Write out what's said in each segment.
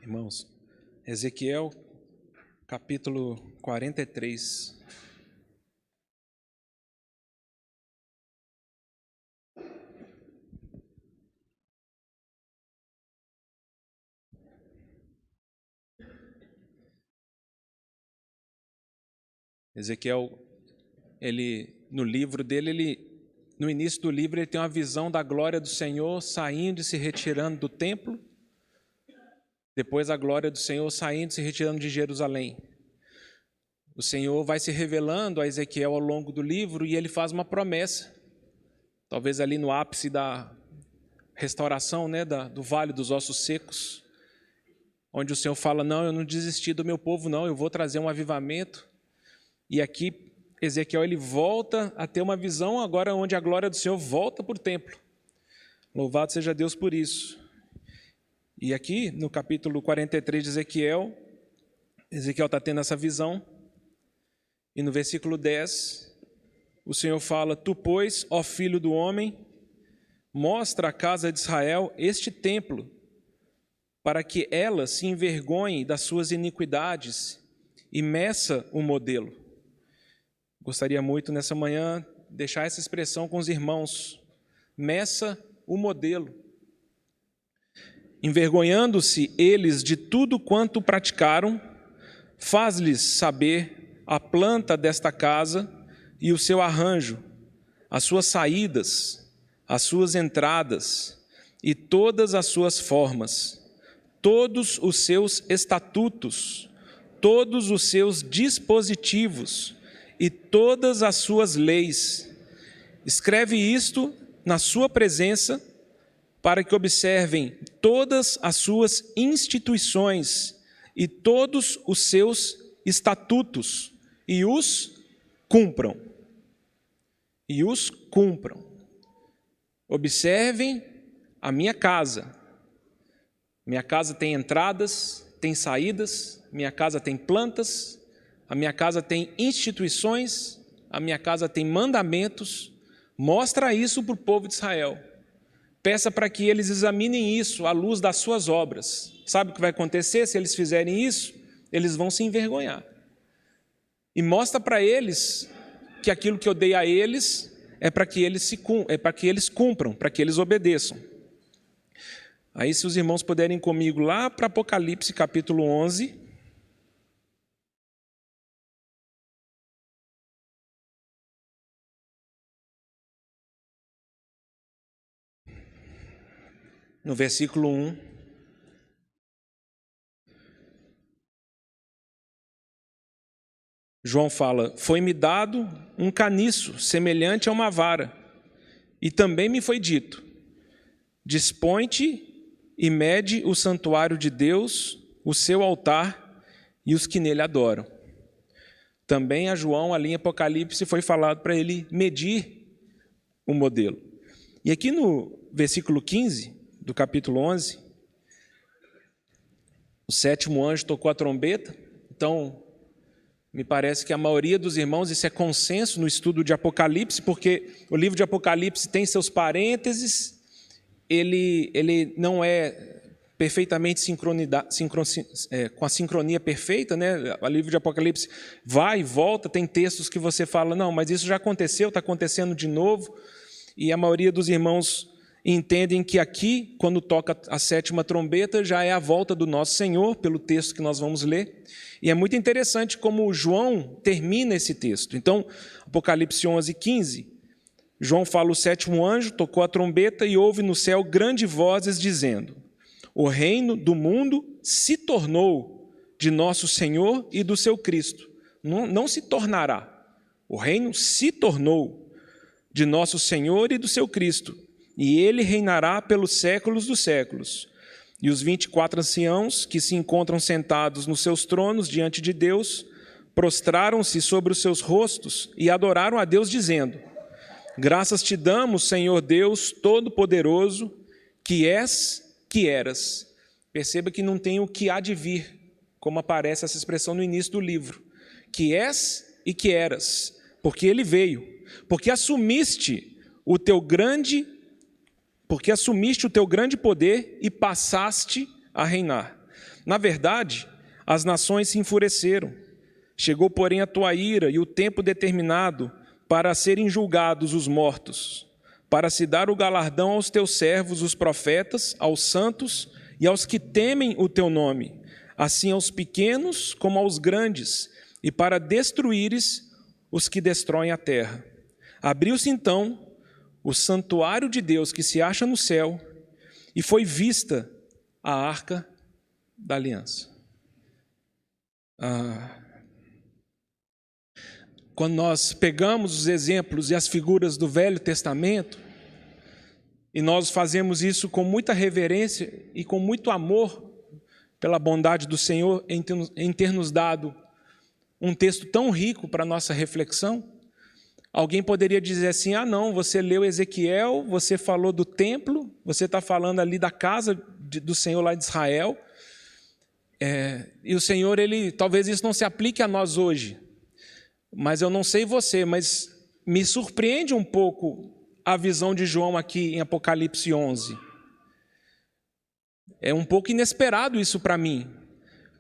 Irmãos, Ezequiel, capítulo 43. Ezequiel, no livro dele, no início do livro, ele tem uma visão da glória do Senhor saindo e se retirando do templo. Depois a glória do Senhor saindo e se retirando de Jerusalém. O Senhor vai se revelando a Ezequiel ao longo do livro e ele faz uma promessa. Talvez ali no ápice da restauração, do Vale dos Ossos Secos, onde o Senhor fala, não, eu não desisti do meu povo, não, eu vou trazer um avivamento. E aqui Ezequiel ele volta a ter uma visão agora onde a glória do Senhor volta para o templo. Louvado seja Deus por isso. E aqui no capítulo 43 de Ezequiel está tendo essa visão. E no versículo 10, o Senhor fala, tu, pois, ó filho do homem, mostra à casa de Israel este templo, para que ela se envergonhe das suas iniquidades e meça o modelo. Gostaria muito nessa manhã deixar essa expressão com os irmãos. Meça o modelo. Envergonhando-se eles de tudo quanto praticaram, faz-lhes saber a planta desta casa e o seu arranjo, as suas saídas, as suas entradas e todas as suas formas, todos os seus estatutos, todos os seus dispositivos e todas as suas leis. Escreve isto na sua presença, para que observem todas as suas instituições e todos os seus estatutos e os cumpram. E os cumpram. Observem a minha casa. Minha casa tem entradas, tem saídas, minha casa tem plantas, a minha casa tem instituições, a minha casa tem mandamentos. Mostra isso para o povo de Israel. Peça para que eles examinem isso à luz das suas obras. Sabe o que vai acontecer se eles fizerem isso? Eles vão se envergonhar. E mostra para eles que aquilo que eu dei a eles é para que eles cumpram, para que eles obedeçam. Aí, se os irmãos puderem ir comigo lá para Apocalipse capítulo 11. No versículo 1. João fala, foi-me dado um caniço semelhante a uma vara, e também me foi dito, dispõe-te e mede o santuário de Deus, o seu altar e os que nele adoram. Também a João, ali em Apocalipse, foi falado para ele medir o modelo. E aqui no versículo 15, do capítulo 11, o sétimo anjo tocou a trombeta. Então, me parece que a maioria dos irmãos, isso é consenso no estudo de Apocalipse, porque o livro de Apocalipse tem seus parênteses, ele não é perfeitamente com a sincronia perfeita, O livro de Apocalipse vai e volta, tem textos que você fala, não, mas isso já aconteceu, está acontecendo de novo, e a maioria dos irmãos entendem que aqui, quando toca a sétima trombeta, já é a volta do nosso Senhor, pelo texto que nós vamos ler. E é muito interessante como João termina esse texto. Então, Apocalipse 11, 15, João fala, o sétimo anjo tocou a trombeta e houve no céu grandes vozes dizendo, o reino do mundo se tornou de nosso Senhor e do seu Cristo. Não se tornará. O reino se tornou de nosso Senhor e do seu Cristo. E ele reinará pelos séculos dos séculos. E os 24 anciãos que se encontram sentados nos seus tronos diante de Deus, prostraram-se sobre os seus rostos e adoraram a Deus, dizendo, graças te damos, Senhor Deus Todo-Poderoso, que és, que eras. Perceba que não tem o que há de vir, como aparece essa expressão no início do livro. Que és e que eras, porque ele veio, porque assumiste o teu grande poder e passaste a reinar. Na verdade, as nações se enfureceram. Chegou, porém, a tua ira e o tempo determinado para serem julgados os mortos, para se dar o galardão aos teus servos, os profetas, aos santos e aos que temem o teu nome, assim aos pequenos como aos grandes, e para destruíres os que destroem a terra. Abriu-se então o santuário de Deus que se acha no céu, e foi vista a arca da aliança. Quando nós pegamos os exemplos e as figuras do Velho Testamento, e nós fazemos isso com muita reverência e com muito amor pela bondade do Senhor em ter nos dado um texto tão rico para a nossa reflexão, alguém poderia dizer assim: ah não, você leu Ezequiel, você falou do templo, você está falando ali da casa do Senhor lá de Israel, e o Senhor, talvez isso não se aplique a nós hoje, mas eu não sei você, mas me surpreende um pouco a visão de João aqui em Apocalipse 11. É um pouco inesperado isso para mim,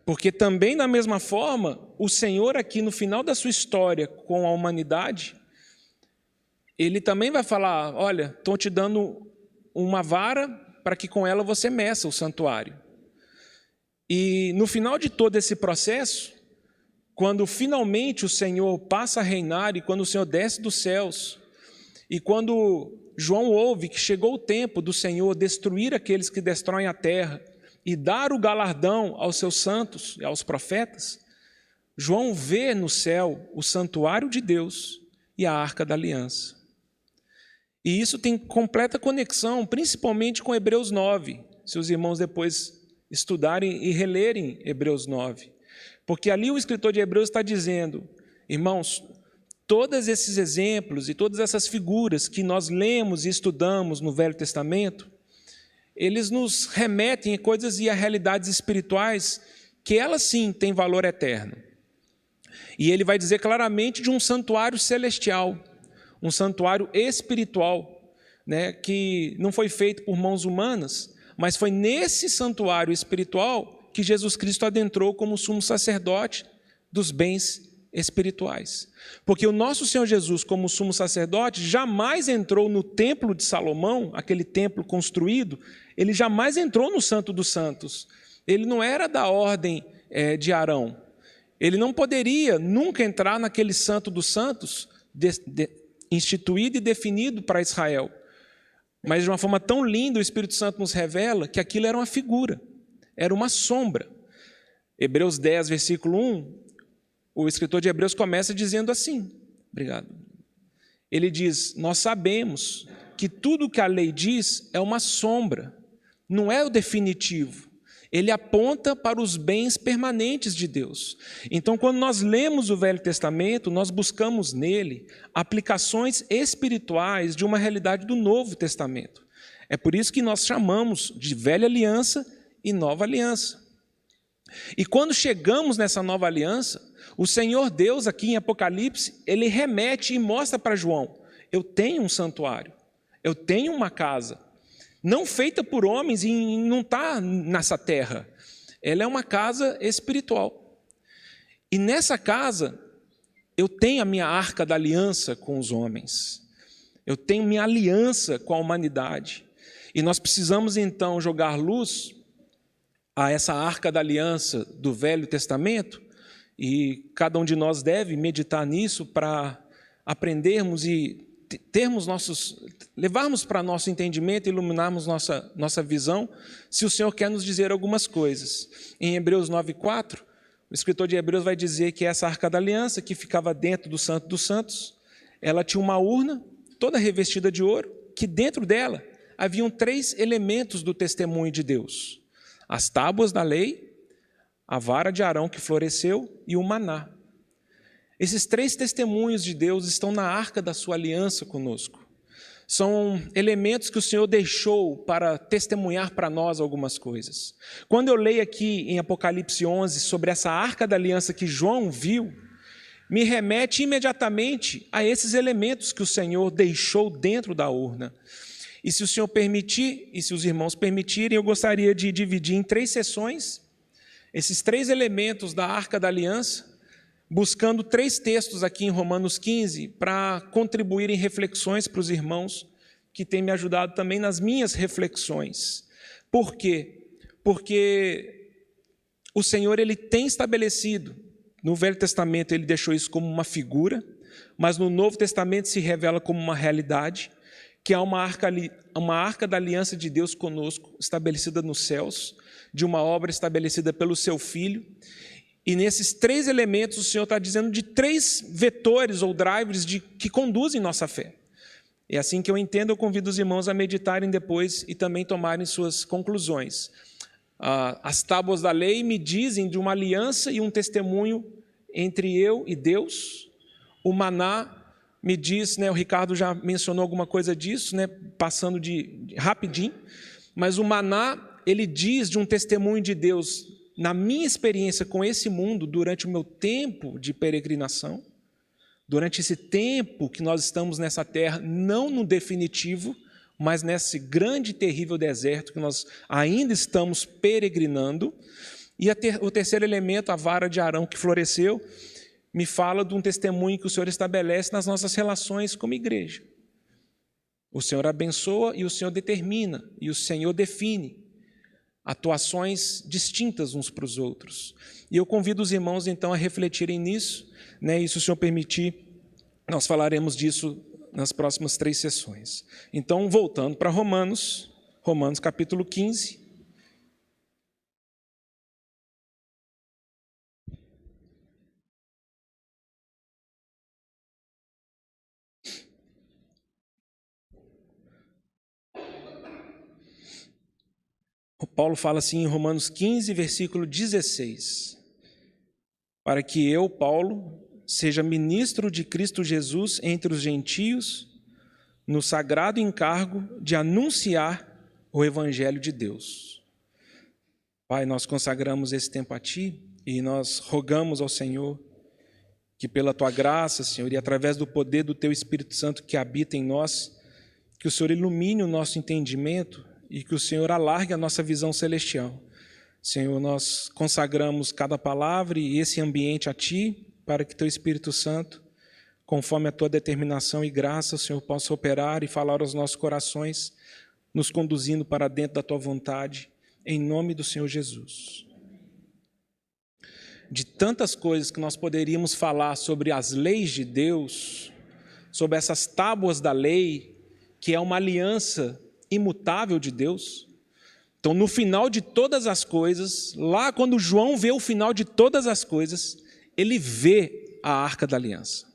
porque também da mesma forma, o Senhor aqui no final da sua história com a humanidade, Ele também vai falar: olha, estou te dando uma vara para que com ela você meça o santuário. E no final de todo esse processo, quando finalmente o Senhor passa a reinar e quando o Senhor desce dos céus, e quando João ouve que chegou o tempo do Senhor destruir aqueles que destroem a terra e dar o galardão aos seus santos e aos profetas, João vê no céu o santuário de Deus e a arca da aliança. E isso tem completa conexão, principalmente com Hebreus 9, se os irmãos depois estudarem e relerem Hebreus 9. Porque ali o escritor de Hebreus está dizendo: irmãos, todos esses exemplos e todas essas figuras que nós lemos e estudamos no Velho Testamento, eles nos remetem a coisas e a realidades espirituais que elas sim têm valor eterno. E ele vai dizer claramente de um santuário celestial, um santuário espiritual, né, que não foi feito por mãos humanas, mas foi nesse santuário espiritual que Jesus Cristo adentrou como sumo sacerdote dos bens espirituais. Porque o nosso Senhor Jesus, como sumo sacerdote, jamais entrou no templo de Salomão, aquele templo construído, ele jamais entrou no Santo dos Santos. Ele não era da ordem de Arão. Ele não poderia nunca entrar naquele Santo dos Santos instituído e definido para Israel. Mas de uma forma tão linda o Espírito Santo nos revela que aquilo era uma figura, era uma sombra. Hebreus 10, versículo 1, o escritor de Hebreus começa dizendo assim, obrigado. Ele diz: nós sabemos que tudo o que a lei diz é uma sombra, não é o definitivo. Ele aponta para os bens permanentes de Deus. Então, quando nós lemos o Velho Testamento, nós buscamos nele aplicações espirituais de uma realidade do Novo Testamento. É por isso que nós chamamos de Velha Aliança e Nova Aliança. E quando chegamos nessa Nova Aliança, o Senhor Deus, aqui em Apocalipse, ele remete e mostra para João: eu tenho um santuário, eu tenho uma casa, não feita por homens e não está nessa terra. Ela é uma casa espiritual. E nessa casa, eu tenho a minha arca da aliança com os homens. Eu tenho minha aliança com a humanidade. E nós precisamos, então, jogar luz a essa arca da aliança do Velho Testamento, e cada um de nós deve meditar nisso para aprendermos e levarmos para nosso entendimento e iluminarmos nossa visão, se o Senhor quer nos dizer algumas coisas. Em Hebreus 9:4, o escritor de Hebreus vai dizer que essa arca da aliança, que ficava dentro do Santo dos Santos, ela tinha uma urna toda revestida de ouro, que dentro dela haviam 3 elementos do testemunho de Deus: as tábuas da lei, a vara de Arão que floresceu e o maná. Esses 3 testemunhos de Deus estão na arca da sua aliança conosco. São elementos que o Senhor deixou para testemunhar para nós algumas coisas. Quando eu leio aqui em Apocalipse 11 sobre essa arca da aliança que João viu, me remete imediatamente a esses elementos que o Senhor deixou dentro da urna. E se o Senhor permitir, e se os irmãos permitirem, eu gostaria de dividir em 3 sessões Esses 3 elementos da Arca da Aliança, buscando 3 textos aqui em Romanos 15, para contribuir em reflexões para os irmãos, que têm me ajudado também nas minhas reflexões. Por quê? Porque o Senhor ele tem estabelecido, no Velho Testamento ele deixou isso como uma figura, mas no Novo Testamento se revela como uma realidade, que há uma arca da aliança de Deus conosco, estabelecida nos céus, de uma obra estabelecida pelo seu Filho. E nesses 3 elementos o Senhor está dizendo de 3 vetores ou drivers que conduzem nossa fé. É assim que eu entendo, eu convido os irmãos a meditarem depois e também tomarem suas conclusões. As tábuas da lei me dizem de uma aliança e um testemunho entre eu e Deus. O maná me diz, o Ricardo já mencionou alguma coisa disso, passando rapidinho, mas o maná, ele diz de um testemunho de Deus na minha experiência com esse mundo durante o meu tempo de peregrinação, durante esse tempo que nós estamos nessa terra, não no definitivo, mas nesse grande e terrível deserto que nós ainda estamos peregrinando. E o terceiro elemento, a vara de Arão que floresceu, me fala de um testemunho que o Senhor estabelece nas nossas relações como igreja. O Senhor abençoa e o Senhor determina, e o Senhor define atuações distintas uns para os outros. E eu convido os irmãos, então, a refletirem nisso, e se o Senhor permitir, nós falaremos disso nas próximas 3 sessões. Então, voltando para Romanos capítulo 15. O Paulo fala assim em Romanos 15, versículo 16. Para que eu, Paulo, seja ministro de Cristo Jesus entre os gentios, no sagrado encargo de anunciar o Evangelho de Deus. Pai, nós consagramos esse tempo a Ti e nós rogamos ao Senhor que pela Tua graça, Senhor, e através do poder do Teu Espírito Santo que habita em nós, que o Senhor ilumine o nosso entendimento e que o Senhor alargue a nossa visão celestial. Senhor, nós consagramos cada palavra e esse ambiente a Ti, para que Teu Espírito Santo, conforme a Tua determinação e graça, o Senhor possa operar e falar aos nossos corações, nos conduzindo para dentro da Tua vontade, em nome do Senhor Jesus. De tantas coisas que nós poderíamos falar sobre as leis de Deus, sobre essas tábuas da lei, que é uma aliança imutável de Deus. Então, no final de todas as coisas, lá quando João vê o final de todas as coisas, ele vê a Arca da Aliança.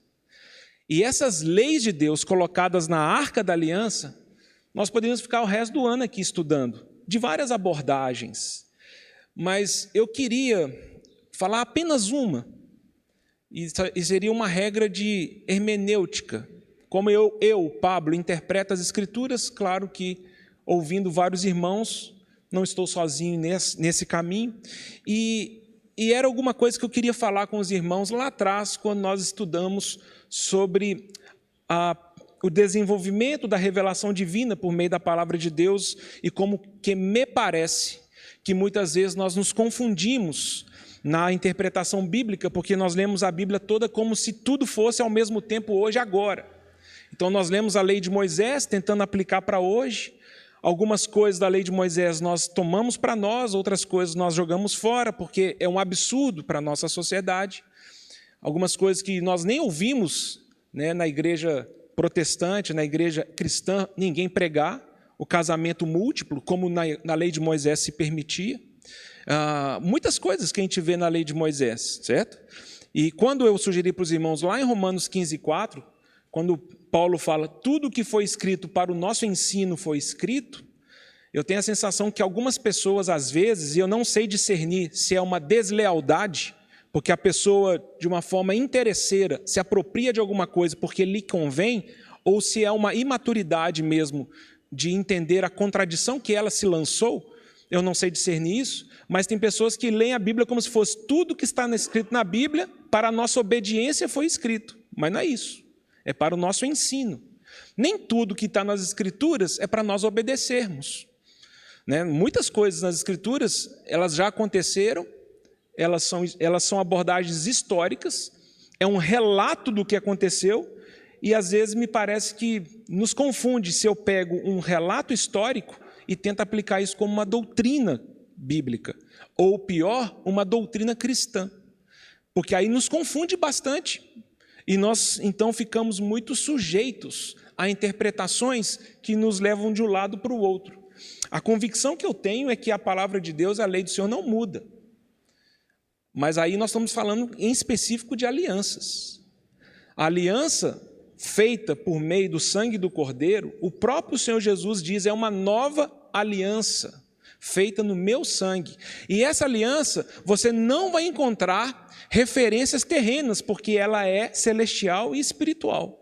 E essas leis de Deus colocadas na Arca da Aliança, nós poderíamos ficar o resto do ano aqui estudando, de várias abordagens. Mas eu queria falar apenas uma, e seria uma regra de hermenêutica. Como eu, Pablo, interpreto as Escrituras, claro que ouvindo vários irmãos, não estou sozinho nesse caminho, e era alguma coisa que eu queria falar com os irmãos lá atrás, quando nós estudamos sobre o desenvolvimento da revelação divina por meio da palavra de Deus, e como que me parece que muitas vezes nós nos confundimos na interpretação bíblica, porque nós lemos a Bíblia toda como se tudo fosse ao mesmo tempo hoje e agora. Então nós lemos a lei de Moisés, tentando aplicar para hoje. Algumas coisas da lei de Moisés nós tomamos para nós, outras coisas nós jogamos fora, porque é um absurdo para a nossa sociedade. Algumas coisas que nós nem ouvimos, na igreja protestante, na igreja cristã, ninguém pregar, o casamento múltiplo, como na lei de Moisés se permitia. Muitas coisas que a gente vê na lei de Moisés, certo? E quando eu sugeri para os irmãos lá em Romanos 15, 4, quando Paulo fala, tudo que foi escrito para o nosso ensino foi escrito, eu tenho a sensação que algumas pessoas, às vezes, e eu não sei discernir se é uma deslealdade, porque a pessoa, de uma forma interesseira, se apropria de alguma coisa porque lhe convém, ou se é uma imaturidade mesmo de entender a contradição que ela se lançou, eu não sei discernir isso, mas tem pessoas que leem a Bíblia como se fosse tudo que está escrito na Bíblia, para a nossa obediência foi escrito, mas não é isso. É para o nosso ensino. Nem tudo que está nas Escrituras é para nós obedecermos. Muitas coisas nas Escrituras, elas já aconteceram, elas são abordagens históricas, é um relato do que aconteceu, e às vezes me parece que nos confunde se eu pego um relato histórico e tento aplicar isso como uma doutrina bíblica, ou pior, uma doutrina cristã, porque aí nos confunde bastante, e nós então ficamos muito sujeitos a interpretações que nos levam de um lado para o outro. A convicção que eu tenho é que a palavra de Deus, a lei do Senhor, não muda. Mas aí nós estamos falando em específico de alianças. A aliança feita por meio do sangue do Cordeiro, o próprio Senhor Jesus diz, é uma nova aliança, feita no meu sangue. E essa aliança, você não vai encontrar referências terrenas, porque ela é celestial e espiritual.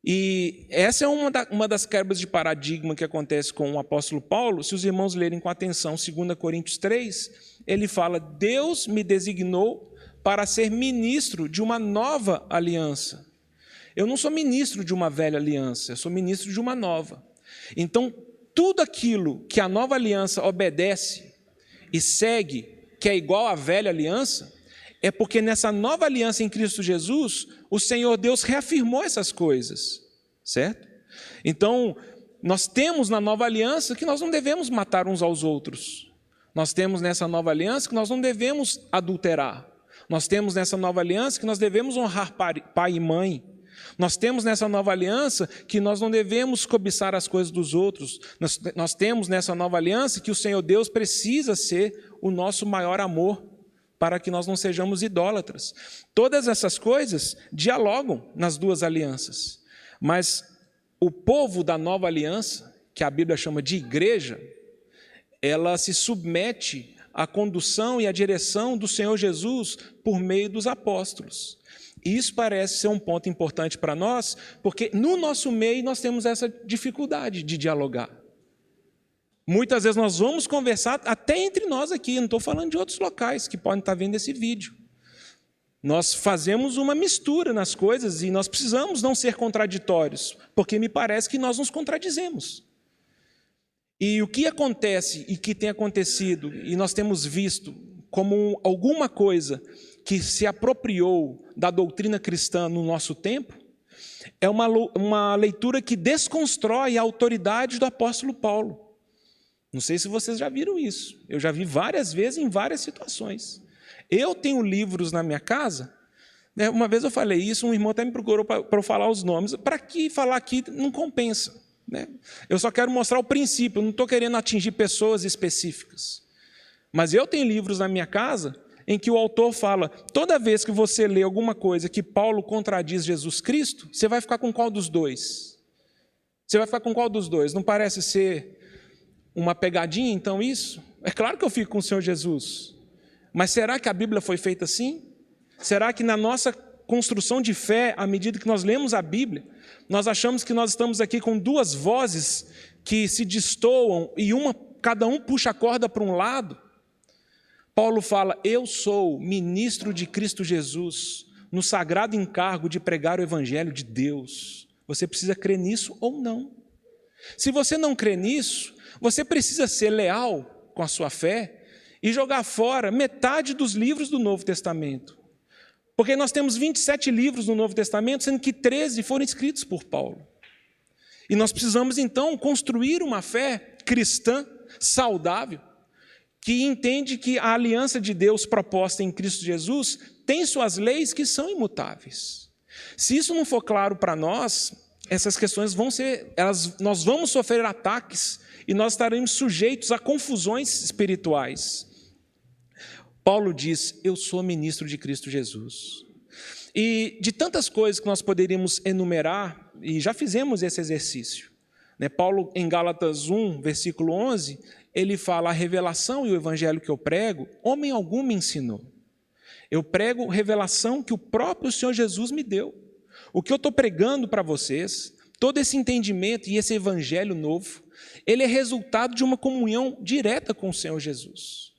E essa é uma das quebras de paradigma que acontece com o apóstolo Paulo. Se os irmãos lerem com atenção 2 Coríntios 3, ele fala, Deus me designou para ser ministro de uma nova aliança. Eu não sou ministro de uma velha aliança, eu sou ministro de uma nova. Então, tudo aquilo que a nova aliança obedece e segue, que é igual à velha aliança, é porque nessa nova aliança em Cristo Jesus, o Senhor Deus reafirmou essas coisas, certo? Então, nós temos na nova aliança que nós não devemos matar uns aos outros. Nós temos nessa nova aliança que nós não devemos adulterar. Nós temos nessa nova aliança que nós devemos honrar pai e mãe. Nós temos nessa nova aliança que nós não devemos cobiçar as coisas dos outros. Nós temos nessa nova aliança que o Senhor Deus precisa ser o nosso maior amor, para que nós não sejamos idólatras. Todas essas coisas dialogam nas duas alianças. Mas o povo da nova aliança, que a Bíblia chama de igreja, ela se submete à condução e à direção do Senhor Jesus por meio dos apóstolos. E isso parece ser um ponto importante para nós, porque no nosso meio nós temos essa dificuldade de dialogar. Muitas vezes nós vamos conversar até entre nós aqui, não estou falando de outros locais que podem estar vendo esse vídeo. Nós fazemos uma mistura nas coisas e nós precisamos não ser contraditórios, porque me parece que nós nos contradizemos. E o que acontece e que tem acontecido, e nós temos visto como alguma coisa que se apropriou da doutrina cristã no nosso tempo, é uma leitura que desconstrói a autoridade do apóstolo Paulo. Não sei se vocês já viram isso. Eu já vi várias vezes em várias situações. Eu tenho livros na minha casa. Uma vez eu falei isso, um irmão até me procurou para eu falar os nomes. Para que falar aqui não compensa, né? Eu só quero mostrar o princípio, eu não estou querendo atingir pessoas específicas. Mas eu tenho livros na minha casa em que o autor fala, toda vez que você lê alguma coisa que Paulo contradiz Jesus Cristo, você vai ficar com qual dos dois? Você vai ficar com qual dos dois? Não parece ser uma pegadinha, então, isso? É claro que eu fico com o Senhor Jesus. Mas será que a Bíblia foi feita assim? Será que na nossa construção de fé, à medida que nós lemos a Bíblia, nós achamos que nós estamos aqui com duas vozes que se destoam e cada um puxa a corda para um lado? Paulo fala, eu sou ministro de Cristo Jesus, no sagrado encargo de pregar o Evangelho de Deus. Você precisa crer nisso ou não? Se você não crê nisso, você precisa ser leal com a sua fé e jogar fora metade dos livros do Novo Testamento. Porque nós temos 27 livros no Novo Testamento, sendo que 13 foram escritos por Paulo. E nós precisamos, então, construir uma fé cristã, saudável, que entende que a aliança de Deus proposta em Cristo Jesus tem suas leis que são imutáveis. Se isso não for claro para nós, essas questões nós vamos sofrer ataques e nós estaremos sujeitos a confusões espirituais. Paulo diz, eu sou ministro de Cristo Jesus. E de tantas coisas que nós poderíamos enumerar, e já fizemos esse exercício, né? Paulo, em Gálatas 1, versículo 11, ele fala, a revelação e o evangelho que eu prego, homem algum me ensinou. Eu prego revelação que o próprio Senhor Jesus me deu. O que eu estou pregando para vocês, todo esse entendimento e esse evangelho novo, ele é resultado de uma comunhão direta com o Senhor Jesus.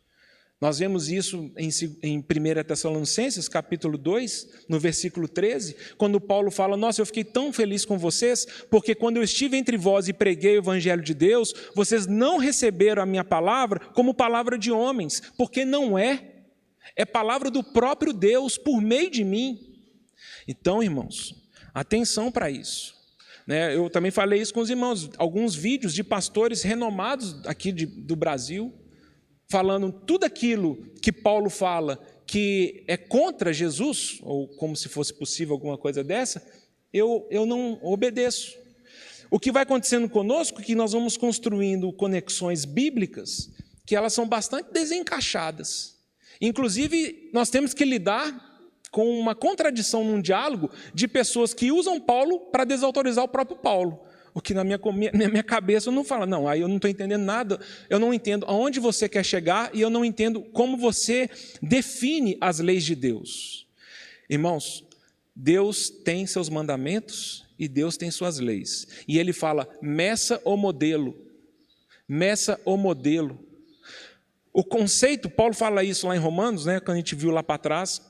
Nós vemos isso em 1 Tessalonicenses, capítulo 2, no versículo 13, quando Paulo fala, nossa, eu fiquei tão feliz com vocês, porque quando eu estive entre vós e preguei o evangelho de Deus, vocês não receberam a minha palavra como palavra de homens, porque não é É palavra do próprio Deus por meio de mim. Então, irmãos, atenção para isso. Eu também falei isso com os irmãos. Alguns vídeos de pastores renomados aqui do Brasil, falando tudo aquilo que Paulo fala que é contra Jesus, ou como se fosse possível alguma coisa dessa, eu não obedeço. O que vai acontecendo conosco é que nós vamos construindo conexões bíblicas que elas são bastante desencaixadas. Inclusive, nós temos que lidar com uma contradição num diálogo de pessoas que usam Paulo para desautorizar o próprio Paulo. O que na minha cabeça eu não falo, não, aí eu não estou entendendo nada, eu não entendo aonde você quer chegar e eu não entendo como você define as leis de Deus. Irmãos, Deus tem seus mandamentos e Deus tem suas leis. E ele fala, meça o modelo. Meça o modelo. O conceito, Paulo fala isso lá em Romanos, quando a gente viu lá para trás,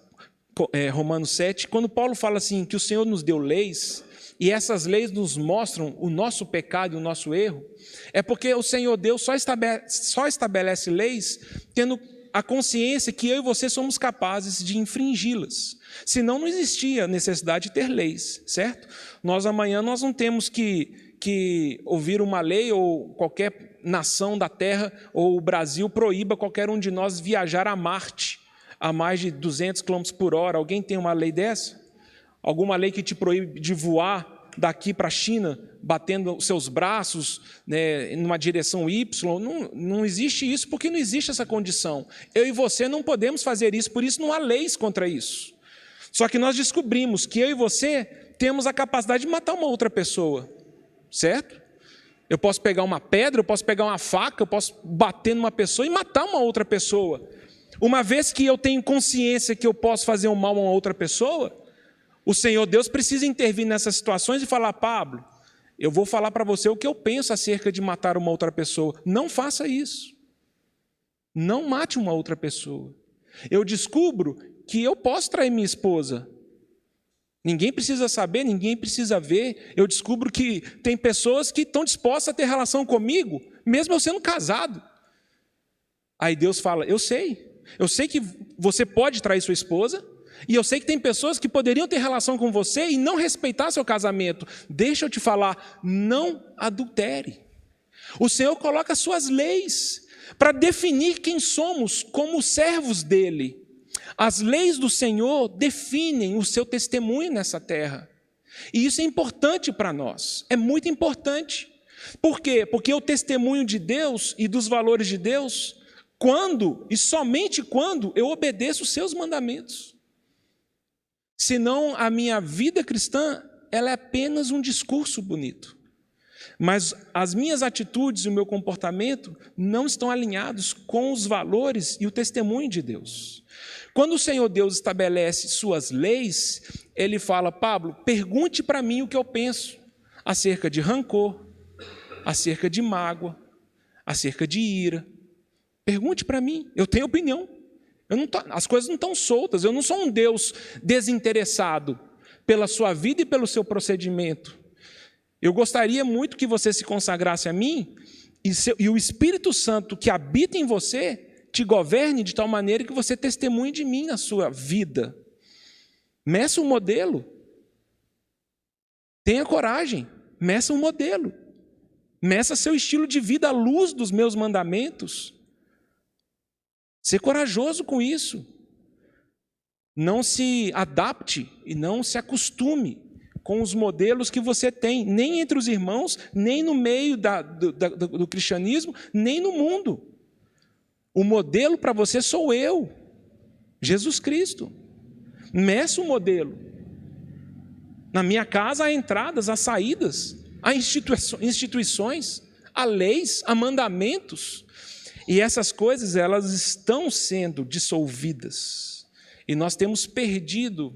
Romanos 7, quando Paulo fala assim, que o Senhor nos deu leis, e essas leis nos mostram o nosso pecado e o nosso erro, é porque o Senhor Deus só estabelece leis tendo a consciência que eu e você somos capazes de infringi-las. Senão não existia necessidade de ter leis, certo? Amanhã nós não temos que ouvir uma lei ou qualquer nação da terra ou o Brasil proíba qualquer um de nós viajar a Marte a mais de 200 km por hora. Alguém tem uma lei dessa? Alguma lei que te proíbe de voar daqui para a China, batendo os seus braços numa direção Y? Não existe isso, porque não existe essa condição. Eu e você não podemos fazer isso, por isso não há leis contra isso. Só que nós descobrimos que eu e você temos a capacidade de matar uma outra pessoa, certo? Eu posso pegar uma pedra, eu posso pegar uma faca, eu posso bater numa pessoa e matar uma outra pessoa. Uma vez que eu tenho consciência que eu posso fazer um mal a uma outra pessoa, o Senhor Deus precisa intervir nessas situações e falar, Pablo, eu vou falar para você o que eu penso acerca de matar uma outra pessoa. Não faça isso. Não mate uma outra pessoa. Eu descubro que eu posso trair minha esposa. Ninguém precisa saber, ninguém precisa ver. Eu descubro que tem pessoas que estão dispostas a ter relação comigo, mesmo eu sendo casado. Aí Deus fala, eu sei que você pode trair sua esposa, e eu sei que tem pessoas que poderiam ter relação com você e não respeitar seu casamento. Deixa eu te falar, não adultere. O Senhor coloca suas leis para definir quem somos como servos dele. As leis do Senhor definem o seu testemunho nessa terra. E isso é importante para nós, é muito importante. Por quê? Porque o testemunho de Deus e dos valores de Deus, quando e somente quando eu obedeço os seus mandamentos. Senão a minha vida cristã, ela é apenas um discurso bonito. Mas as minhas atitudes e o meu comportamento não estão alinhados com os valores e o testemunho de Deus. Quando o Senhor Deus estabelece suas leis, Ele fala, Pablo, pergunte para mim o que eu penso acerca de rancor, acerca de mágoa, acerca de ira. Pergunte para mim, eu tenho opinião. As coisas não estão soltas, eu não sou um Deus desinteressado pela sua vida e pelo seu procedimento. Eu gostaria muito que você se consagrasse a mim e o Espírito Santo que habita em você te governe de tal maneira que você testemunhe de mim na sua vida. Meça um modelo. Tenha coragem, meça um modelo. Meça seu estilo de vida à luz dos meus mandamentos. Ser corajoso com isso. Não se adapte e não se acostume com os modelos que você tem, nem entre os irmãos, nem no meio do cristianismo, nem no mundo. O modelo para você sou eu, Jesus Cristo. Meça o modelo. Na minha casa há entradas, há saídas, há instituições, há leis, há mandamentos. E essas coisas, elas estão sendo dissolvidas. E nós temos perdido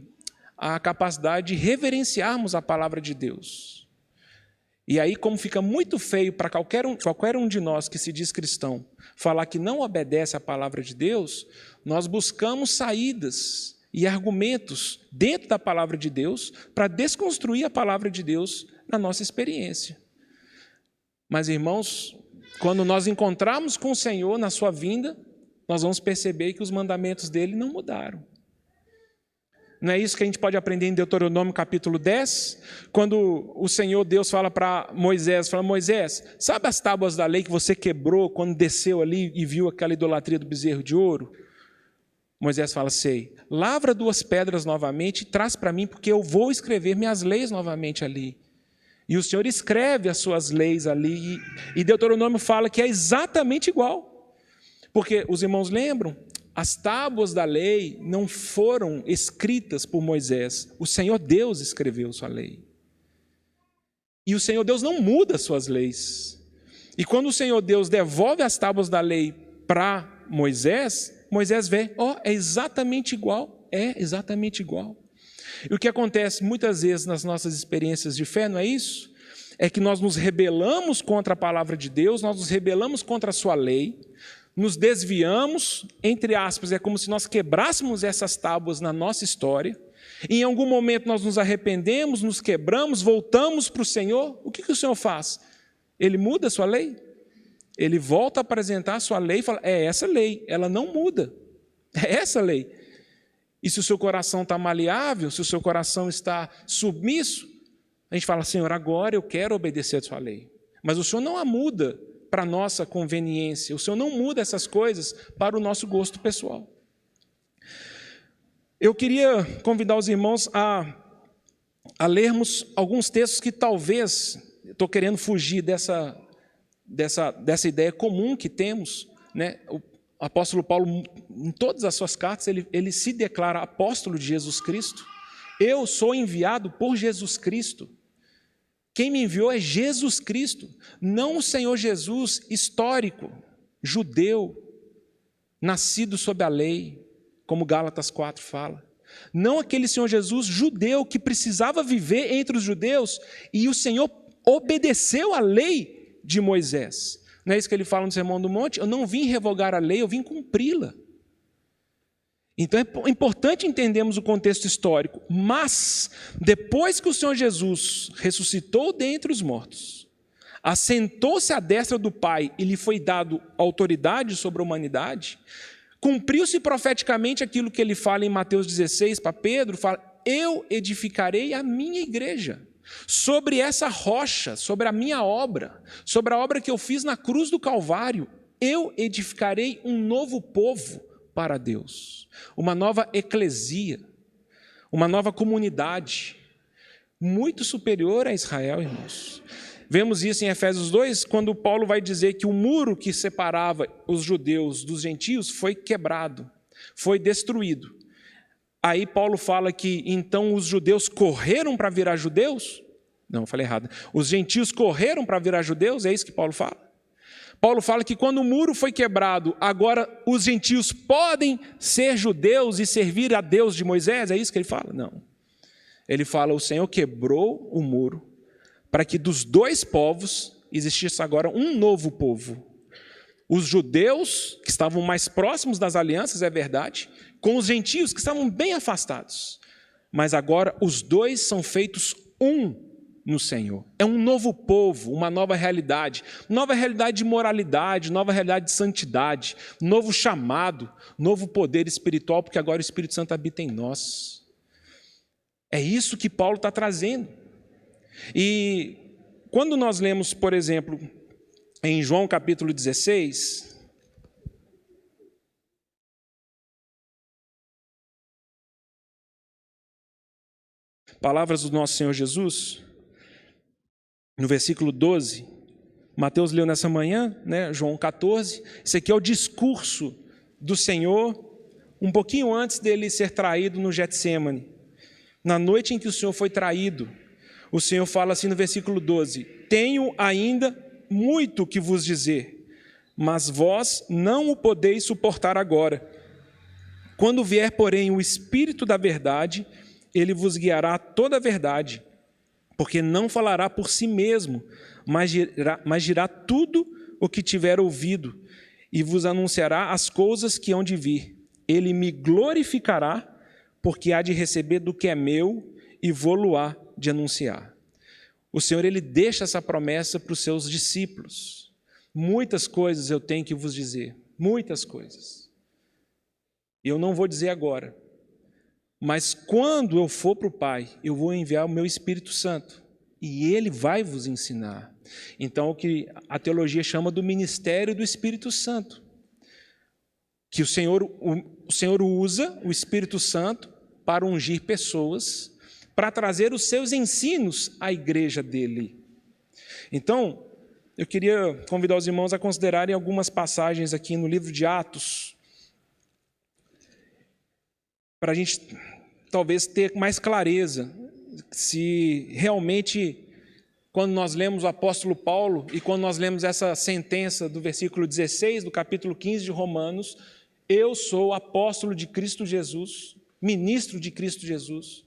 a capacidade de reverenciarmos a palavra de Deus. E aí, como fica muito feio para qualquer um de nós que se diz cristão, falar que não obedece à palavra de Deus, nós buscamos saídas e argumentos dentro da palavra de Deus para desconstruir a palavra de Deus na nossa experiência. Mas, irmãos, quando nós encontrarmos com o Senhor na sua vinda, nós vamos perceber que os mandamentos dele não mudaram. Não é isso que a gente pode aprender em Deuteronômio capítulo 10? Quando o Senhor Deus fala para Moisés, Moisés, sabe as tábuas da lei que você quebrou quando desceu ali e viu aquela idolatria do bezerro de ouro? Moisés fala, sei, lavra 2 pedras novamente e traz para mim, porque eu vou escrever minhas leis novamente ali. E o Senhor escreve as suas leis ali, e Deuteronômio fala que é exatamente igual. Porque os irmãos lembram? As tábuas da lei não foram escritas por Moisés. O Senhor Deus escreveu sua lei. E o Senhor Deus não muda as suas leis. E quando o Senhor Deus devolve as tábuas da lei para Moisés, Moisés vê, é exatamente igual. É exatamente igual. E o que acontece muitas vezes nas nossas experiências de fé, não é isso? É que nós nos rebelamos contra a palavra de Deus, nós nos rebelamos contra a sua lei, nos desviamos, entre aspas, é como se nós quebrássemos essas tábuas na nossa história, e em algum momento nós nos arrependemos, nos quebramos, voltamos para o Senhor. O que o Senhor faz? Ele muda a sua lei? Ele volta a apresentar a sua lei e fala, é essa lei, ela não muda, é essa lei. E se o seu coração está maleável, se o seu coração está submisso, a gente fala, Senhor, agora eu quero obedecer a sua lei. Mas o Senhor não a muda para a nossa conveniência. O Senhor não muda essas coisas para o nosso gosto pessoal. Eu queria convidar os irmãos a lermos alguns textos que talvez, estou querendo fugir dessa ideia comum que temos, né? O apóstolo Paulo, em todas as suas cartas, ele se declara apóstolo de Jesus Cristo. Eu sou enviado por Jesus Cristo. Quem me enviou é Jesus Cristo, não o Senhor Jesus histórico, judeu, nascido sob a lei, como Gálatas 4 fala. Não aquele Senhor Jesus judeu que precisava viver entre os judeus e o Senhor obedeceu à lei de Moisés. Não é isso que ele fala no Sermão do Monte? Eu não vim revogar a lei, eu vim cumpri-la. Então é importante entendermos o contexto histórico, mas depois que o Senhor Jesus ressuscitou dentre os mortos, assentou-se à destra do Pai e lhe foi dado autoridade sobre a humanidade, cumpriu-se profeticamente aquilo que ele fala em Mateus 16 para Pedro, fala, eu edificarei a minha igreja, sobre essa rocha, sobre a minha obra, sobre a obra que eu fiz na cruz do Calvário, eu edificarei um novo povo para Deus, uma nova eclesia, uma nova comunidade, muito superior a Israel, irmãos. Vemos isso em Efésios 2, quando Paulo vai dizer que o muro que separava os judeus dos gentios foi quebrado, foi destruído. Aí Paulo fala que então os judeus correram para virar judeus? Não, eu falei errado. Os gentios correram para virar judeus? É isso que Paulo fala? Paulo fala que quando o muro foi quebrado, agora os gentios podem ser judeus e servir a Deus de Moisés? É isso que ele fala? Não. Ele fala, o Senhor quebrou o muro para que dos 2 povos existisse agora um novo povo. Os judeus, que estavam mais próximos das alianças, é verdade, com os gentios, que estavam bem afastados. Mas agora os 2 são feitos um no Senhor. É um novo povo, uma nova realidade de moralidade, nova realidade de santidade, novo chamado, novo poder espiritual, porque agora o Espírito Santo habita em nós. É isso que Paulo está trazendo. E quando nós lemos, por exemplo, em João capítulo 16, palavras do nosso Senhor Jesus, no versículo 12, Mateus leu nessa manhã, né, João 14, esse aqui é o discurso do Senhor, um pouquinho antes dele ser traído no Getsêmani. Na noite em que o Senhor foi traído, o Senhor fala assim no versículo 12, tenho ainda muito que vos dizer, mas vós não o podeis suportar agora. Quando vier, porém, o Espírito da verdade, ele vos guiará a toda a verdade, porque não falará por si mesmo, mas dirá tudo o que tiver ouvido, e vos anunciará as coisas que hão de vir. Ele me glorificará, porque há de receber do que é meu, e vou-lo-á de anunciar. O Senhor, ele deixa essa promessa para os seus discípulos. Muitas coisas eu tenho que vos dizer, muitas coisas. Eu não vou dizer agora. Mas quando eu for para o Pai, eu vou enviar o meu Espírito Santo. E Ele vai vos ensinar. Então, o que a teologia chama do ministério do Espírito Santo. Que o Senhor usa o Espírito Santo para ungir pessoas, para trazer os seus ensinos à igreja dele. Então, eu queria convidar os irmãos a considerarem algumas passagens aqui no livro de Atos, para a gente talvez ter mais clareza se realmente, quando nós lemos o apóstolo Paulo e quando nós lemos essa sentença do versículo 16 do capítulo 15 de Romanos, eu sou apóstolo de Cristo Jesus, ministro de Cristo Jesus,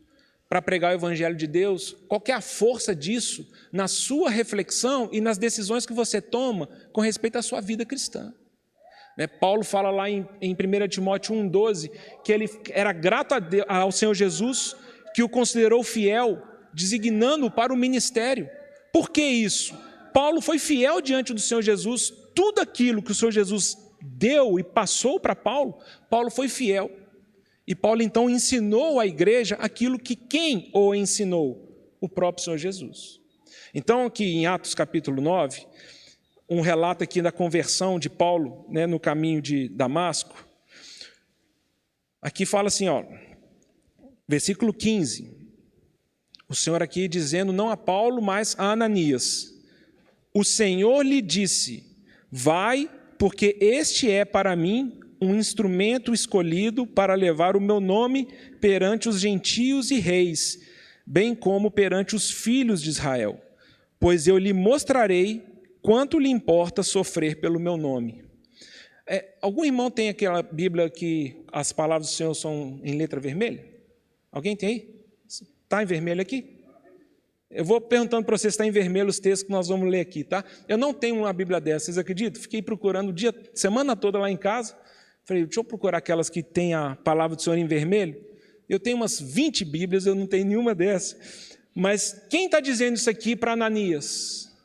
para pregar o evangelho de Deus, qual que é a força disso na sua reflexão e nas decisões que você toma com respeito à sua vida cristã? Paulo fala lá em 1 Timóteo 1,12, que ele era grato ao Senhor Jesus, que o considerou fiel, designando-o para o ministério. Por que isso? Paulo foi fiel diante do Senhor Jesus, tudo aquilo que o Senhor Jesus deu e passou para Paulo, Paulo foi fiel. E Paulo então ensinou à igreja aquilo que quem o ensinou? O próprio Senhor Jesus. Então aqui em Atos capítulo 9, um relato aqui da conversão de Paulo, no caminho de Damasco. Aqui fala assim, versículo 15. O Senhor aqui dizendo não a Paulo, mas a Ananias. O Senhor lhe disse, vai, porque este é para mim um instrumento escolhido para levar o meu nome perante os gentios e reis, bem como perante os filhos de Israel. Pois eu lhe mostrarei quanto lhe importa sofrer pelo meu nome. Algum irmão tem aquela Bíblia que as palavras do Senhor são em letra vermelha? Alguém tem aí? Está em vermelho aqui? Eu vou perguntando para vocês se está em vermelho os textos que nós vamos ler aqui, tá? Eu não tenho uma Bíblia dessa, vocês acreditam? Fiquei procurando semana toda lá em casa. Falei, deixa eu procurar aquelas que tem a palavra do Senhor em vermelho. Eu tenho umas 20 Bíblias, eu não tenho nenhuma dessas. Mas quem está dizendo isso aqui para Ananias?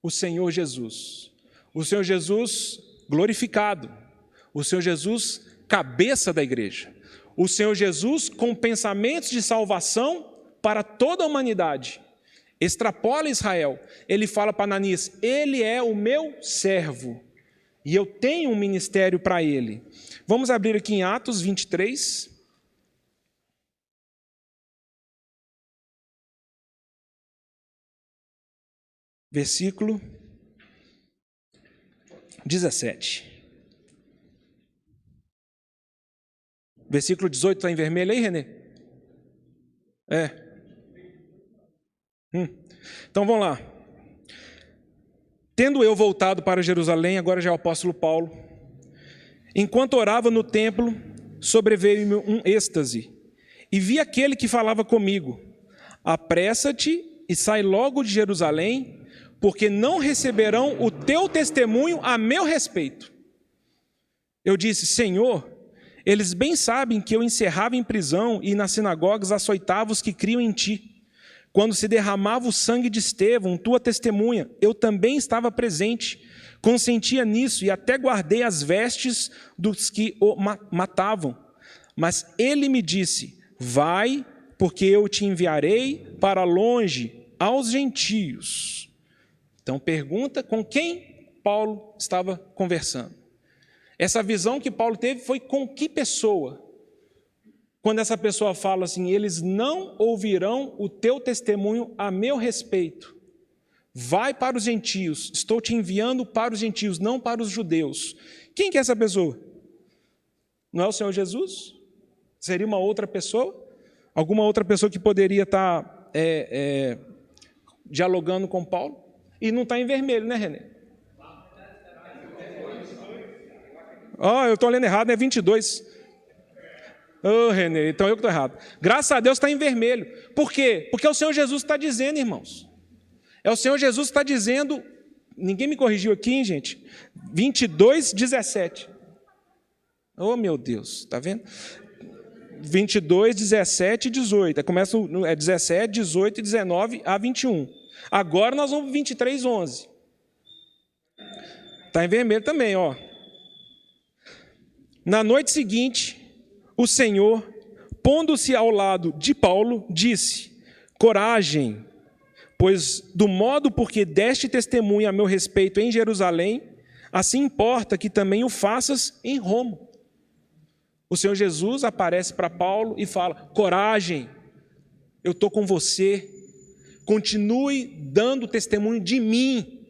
O Senhor Jesus. O Senhor Jesus glorificado. O Senhor Jesus cabeça da igreja. O Senhor Jesus com pensamentos de salvação para toda a humanidade. Extrapola Israel. Ele fala para Ananias, ele é o meu servo. E eu tenho um ministério para ele. Vamos abrir aqui em Atos 23. Versículo 17. Versículo 18 está em vermelho aí, Renê? Então vamos lá. Tendo eu voltado para Jerusalém, agora já é o apóstolo Paulo, enquanto orava no templo, sobreveio-me um êxtase, e vi aquele que falava comigo, apressa-te e sai logo de Jerusalém, porque não receberão o teu testemunho a meu respeito. Eu disse, Senhor, eles bem sabem que eu encerrava em prisão e nas sinagogas açoitava os que criam em ti. Quando se derramava o sangue de Estevão, tua testemunha, eu também estava presente, consentia nisso e até guardei as vestes dos que o matavam. Mas ele me disse, vai, porque eu te enviarei para longe aos gentios. Então pergunta com quem Paulo estava conversando. Essa visão que Paulo teve foi com que pessoa? Quando essa pessoa fala assim, eles não ouvirão o teu testemunho a meu respeito. Vai para os gentios, estou te enviando para os gentios, não para os judeus. Quem que é essa pessoa? Não é o Senhor Jesus? Seria uma outra pessoa? Alguma outra pessoa que poderia estar dialogando com Paulo? E não está em vermelho, né, Renê? Eu estou lendo errado, é 22. Renê, então eu que estou errado. Graças a Deus está em vermelho. Por quê? Porque o Senhor Jesus está dizendo, irmãos. É o Senhor Jesus que está dizendo, ninguém me corrigiu aqui, hein, gente? 22, 17. Oh, meu Deus, está vendo? 22, 17 e 18. Começa 17, 18, 19 a 21. Agora nós vamos para 23, 11. Está em vermelho também, ó. Na noite seguinte, o Senhor, pondo-se ao lado de Paulo, disse: coragem, pois do modo por que deste testemunho a meu respeito em Jerusalém, assim importa que também o faças em Roma. O Senhor Jesus aparece para Paulo e fala: coragem, eu estou com você, continue dando testemunho de mim.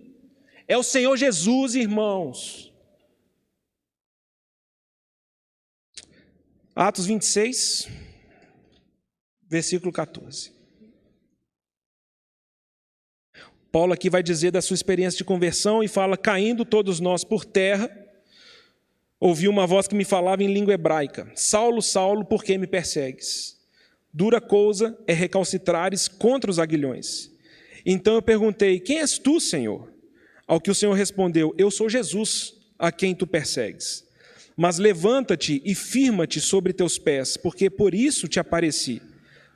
É o Senhor Jesus, irmãos. Atos 26, versículo 14. Paulo aqui vai dizer da sua experiência de conversão e fala: caindo todos nós por terra, ouvi uma voz que me falava em língua hebraica: Saulo, Saulo, por que me persegues? Dura coisa é recalcitrares contra os aguilhões. Então eu perguntei: quem és tu, Senhor? Ao que o Senhor respondeu: eu sou Jesus, a quem tu persegues. Mas levanta-te e firma-te sobre teus pés, porque por isso te apareci,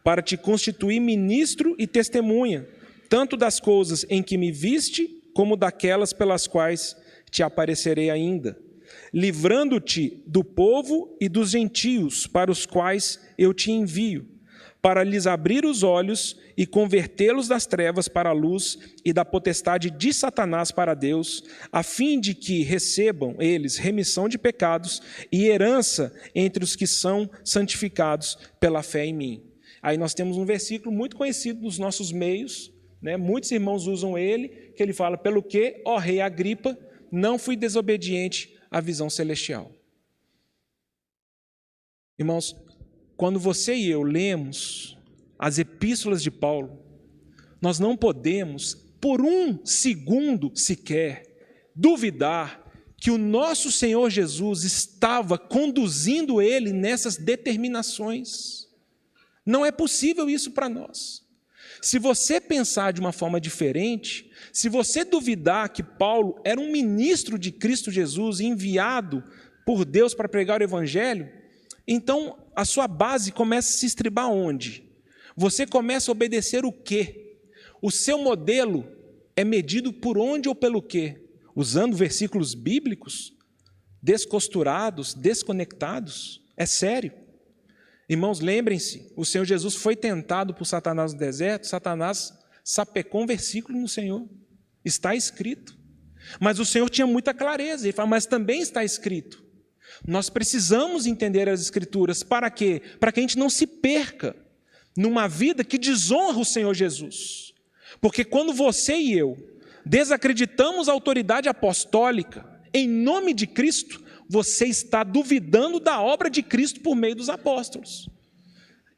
para te constituir ministro e testemunha, tanto das coisas em que me viste, como daquelas pelas quais te aparecerei ainda, livrando-te do povo e dos gentios para os quais eu te envio, para lhes abrir os olhos e convertê-los das trevas para a luz e da potestade de Satanás para Deus, a fim de que recebam eles remissão de pecados e herança entre os que são santificados pela fé em mim. Aí nós temos um versículo muito conhecido nos nossos meios, né? Muitos irmãos usam ele, que ele fala: pelo que, ó rei Agripa, não fui desobediente à visão celestial. Irmãos, quando você e eu lemos as epístolas de Paulo, nós não podemos, por um segundo sequer, duvidar que o nosso Senhor Jesus estava conduzindo ele nessas determinações. Não é possível isso para nós. Se você pensar de uma forma diferente, se você duvidar que Paulo era um ministro de Cristo Jesus, enviado por Deus para pregar o Evangelho, então a sua base começa a se estribar onde? Você começa a obedecer o quê? O seu modelo é medido por onde ou pelo quê? Usando versículos bíblicos, descosturados, desconectados? É sério. Irmãos, lembrem-se, o Senhor Jesus foi tentado por Satanás no deserto, Satanás sapecou um versículo no Senhor, está escrito. Mas o Senhor tinha muita clareza, ele fala: mas também está escrito. Nós precisamos entender as Escrituras, para quê? Para que a gente não se perca numa vida que desonra o Senhor Jesus. Porque quando você e eu desacreditamos a autoridade apostólica em nome de Cristo, você está duvidando da obra de Cristo por meio dos apóstolos.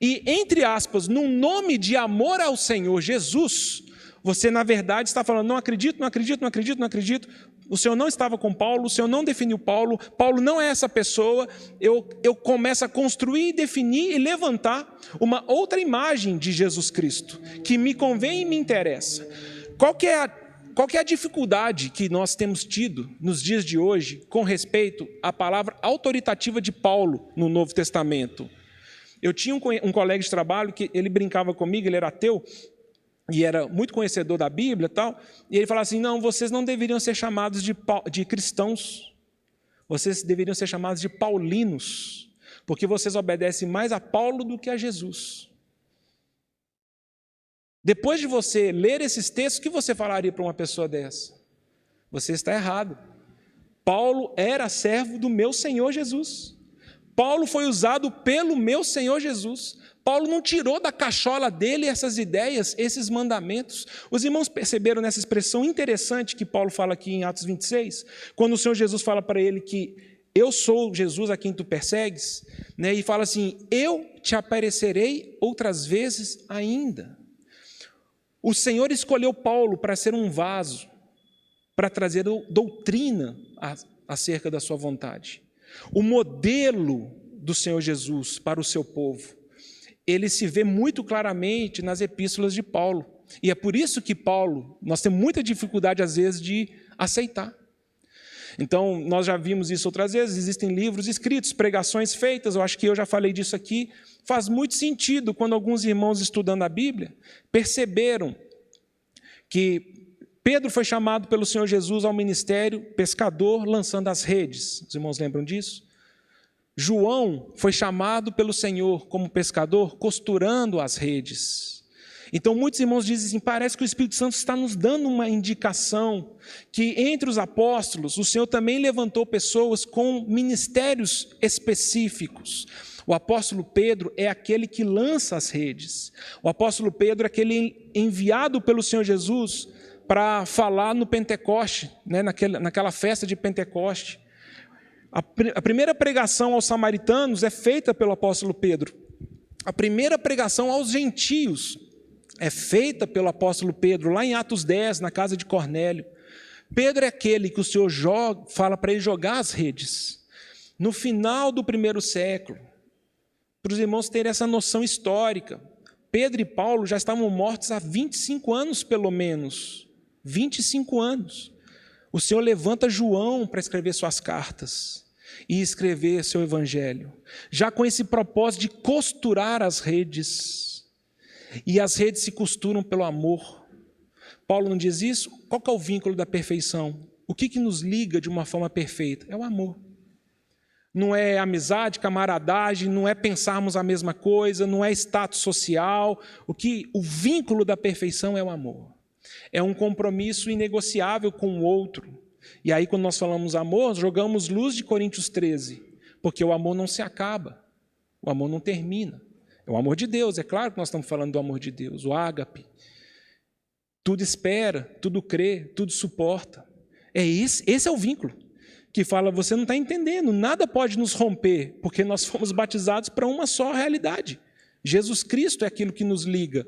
E, entre aspas, num nome de amor ao Senhor Jesus, você, na verdade, está falando: não acredito, não acredito, não acredito, não acredito. O Senhor não estava com Paulo, o Senhor não definiu Paulo, Paulo não é essa pessoa. Eu começo a construir, definir e levantar uma outra imagem de Jesus Cristo, que me convém e me interessa. Qual que é a dificuldade que nós temos tido nos dias de hoje com respeito à palavra autoritativa de Paulo no Novo Testamento? Eu tinha um colega de trabalho que ele brincava comigo, ele era ateu, e era muito conhecedor da Bíblia e tal, e ele falava assim: não, vocês não deveriam ser chamados de cristãos, vocês deveriam ser chamados de paulinos, porque vocês obedecem mais a Paulo do que a Jesus. Depois de você ler esses textos, o que você falaria para uma pessoa dessa? Você está errado. Paulo era servo do meu Senhor Jesus. Paulo foi usado pelo meu Senhor Jesus. Paulo não tirou da cachola dele essas ideias, esses mandamentos. Os irmãos perceberam nessa expressão interessante que Paulo fala aqui em Atos 26, quando o Senhor Jesus fala para ele que eu sou Jesus a quem tu persegues, né? E fala assim: eu te aparecerei outras vezes ainda. O Senhor escolheu Paulo para ser um vaso, para trazer doutrina acerca da sua vontade. O modelo do Senhor Jesus para o seu povo, ele se vê muito claramente nas epístolas de Paulo. E é por isso que Paulo, nós temos muita dificuldade às vezes de aceitar. Então, nós já vimos isso outras vezes, existem livros escritos, pregações feitas, eu acho que eu já falei disso aqui. Faz muito sentido quando alguns irmãos estudando a Bíblia perceberam que Pedro foi chamado pelo Senhor Jesus ao ministério pescador, lançando as redes. Os irmãos lembram disso? João foi chamado pelo Senhor como pescador, costurando as redes. Então muitos irmãos dizem assim, parece que o Espírito Santo está nos dando uma indicação que entre os apóstolos, o Senhor também levantou pessoas com ministérios específicos. O apóstolo Pedro é aquele que lança as redes. O apóstolo Pedro é aquele enviado pelo Senhor Jesus para falar no Pentecoste, né, naquela festa de Pentecoste. A primeira pregação aos samaritanos é feita pelo apóstolo Pedro. A primeira pregação aos gentios é feita pelo apóstolo Pedro, lá em Atos 10, na casa de Cornélio. Pedro é aquele que o Senhor fala para ele jogar as redes. No final do primeiro século, para os irmãos terem essa noção histórica, Pedro e Paulo já estavam mortos há 25 anos, pelo menos. 25 anos. O Senhor levanta João para escrever suas cartas e escrever seu evangelho, já com esse propósito de costurar as redes. E as redes se costuram pelo amor. Paulo não diz isso? Qual que é o vínculo da perfeição? O que nos liga de uma forma perfeita? É o amor. Não é amizade, camaradagem, não é pensarmos a mesma coisa, não é status social. O vínculo da perfeição é o amor. É um compromisso inegociável com o outro. E aí, quando nós falamos amor, jogamos luz de Coríntios 13, porque o amor não se acaba, o amor não termina. É o amor de Deus, é claro que nós estamos falando do amor de Deus, o ágape. Tudo espera, tudo crê, tudo suporta. Esse é o vínculo que fala, você não está entendendo, nada pode nos romper, porque nós fomos batizados para uma só realidade. Jesus Cristo é aquilo que nos liga.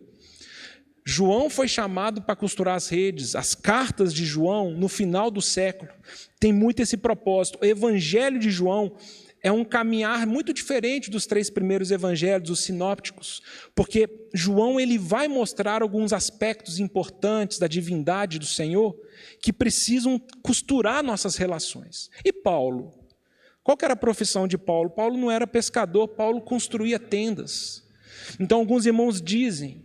João foi chamado para costurar as redes. As cartas de João, no final do século, tem muito esse propósito. O evangelho de João é um caminhar muito diferente dos 3 primeiros evangelhos, os sinópticos, porque João ele vai mostrar alguns aspectos importantes da divindade do Senhor que precisam costurar nossas relações. E Paulo? Qual que era a profissão de Paulo? Paulo não era pescador, Paulo construía tendas. Então alguns irmãos dizem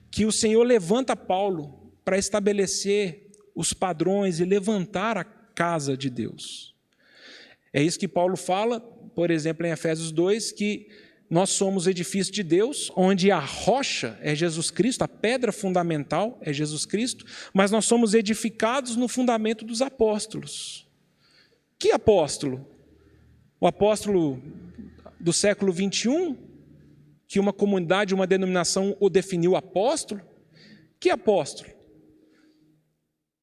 que o Senhor levanta Paulo para estabelecer os padrões e levantar a casa de Deus. É isso que Paulo fala, por exemplo, em Efésios 2, que nós somos edifício de Deus, onde a rocha é Jesus Cristo, a pedra fundamental é Jesus Cristo, mas nós somos edificados no fundamento dos apóstolos. Que apóstolo? O apóstolo do século 21, que uma comunidade, uma denominação o definiu apóstolo? Que apóstolo?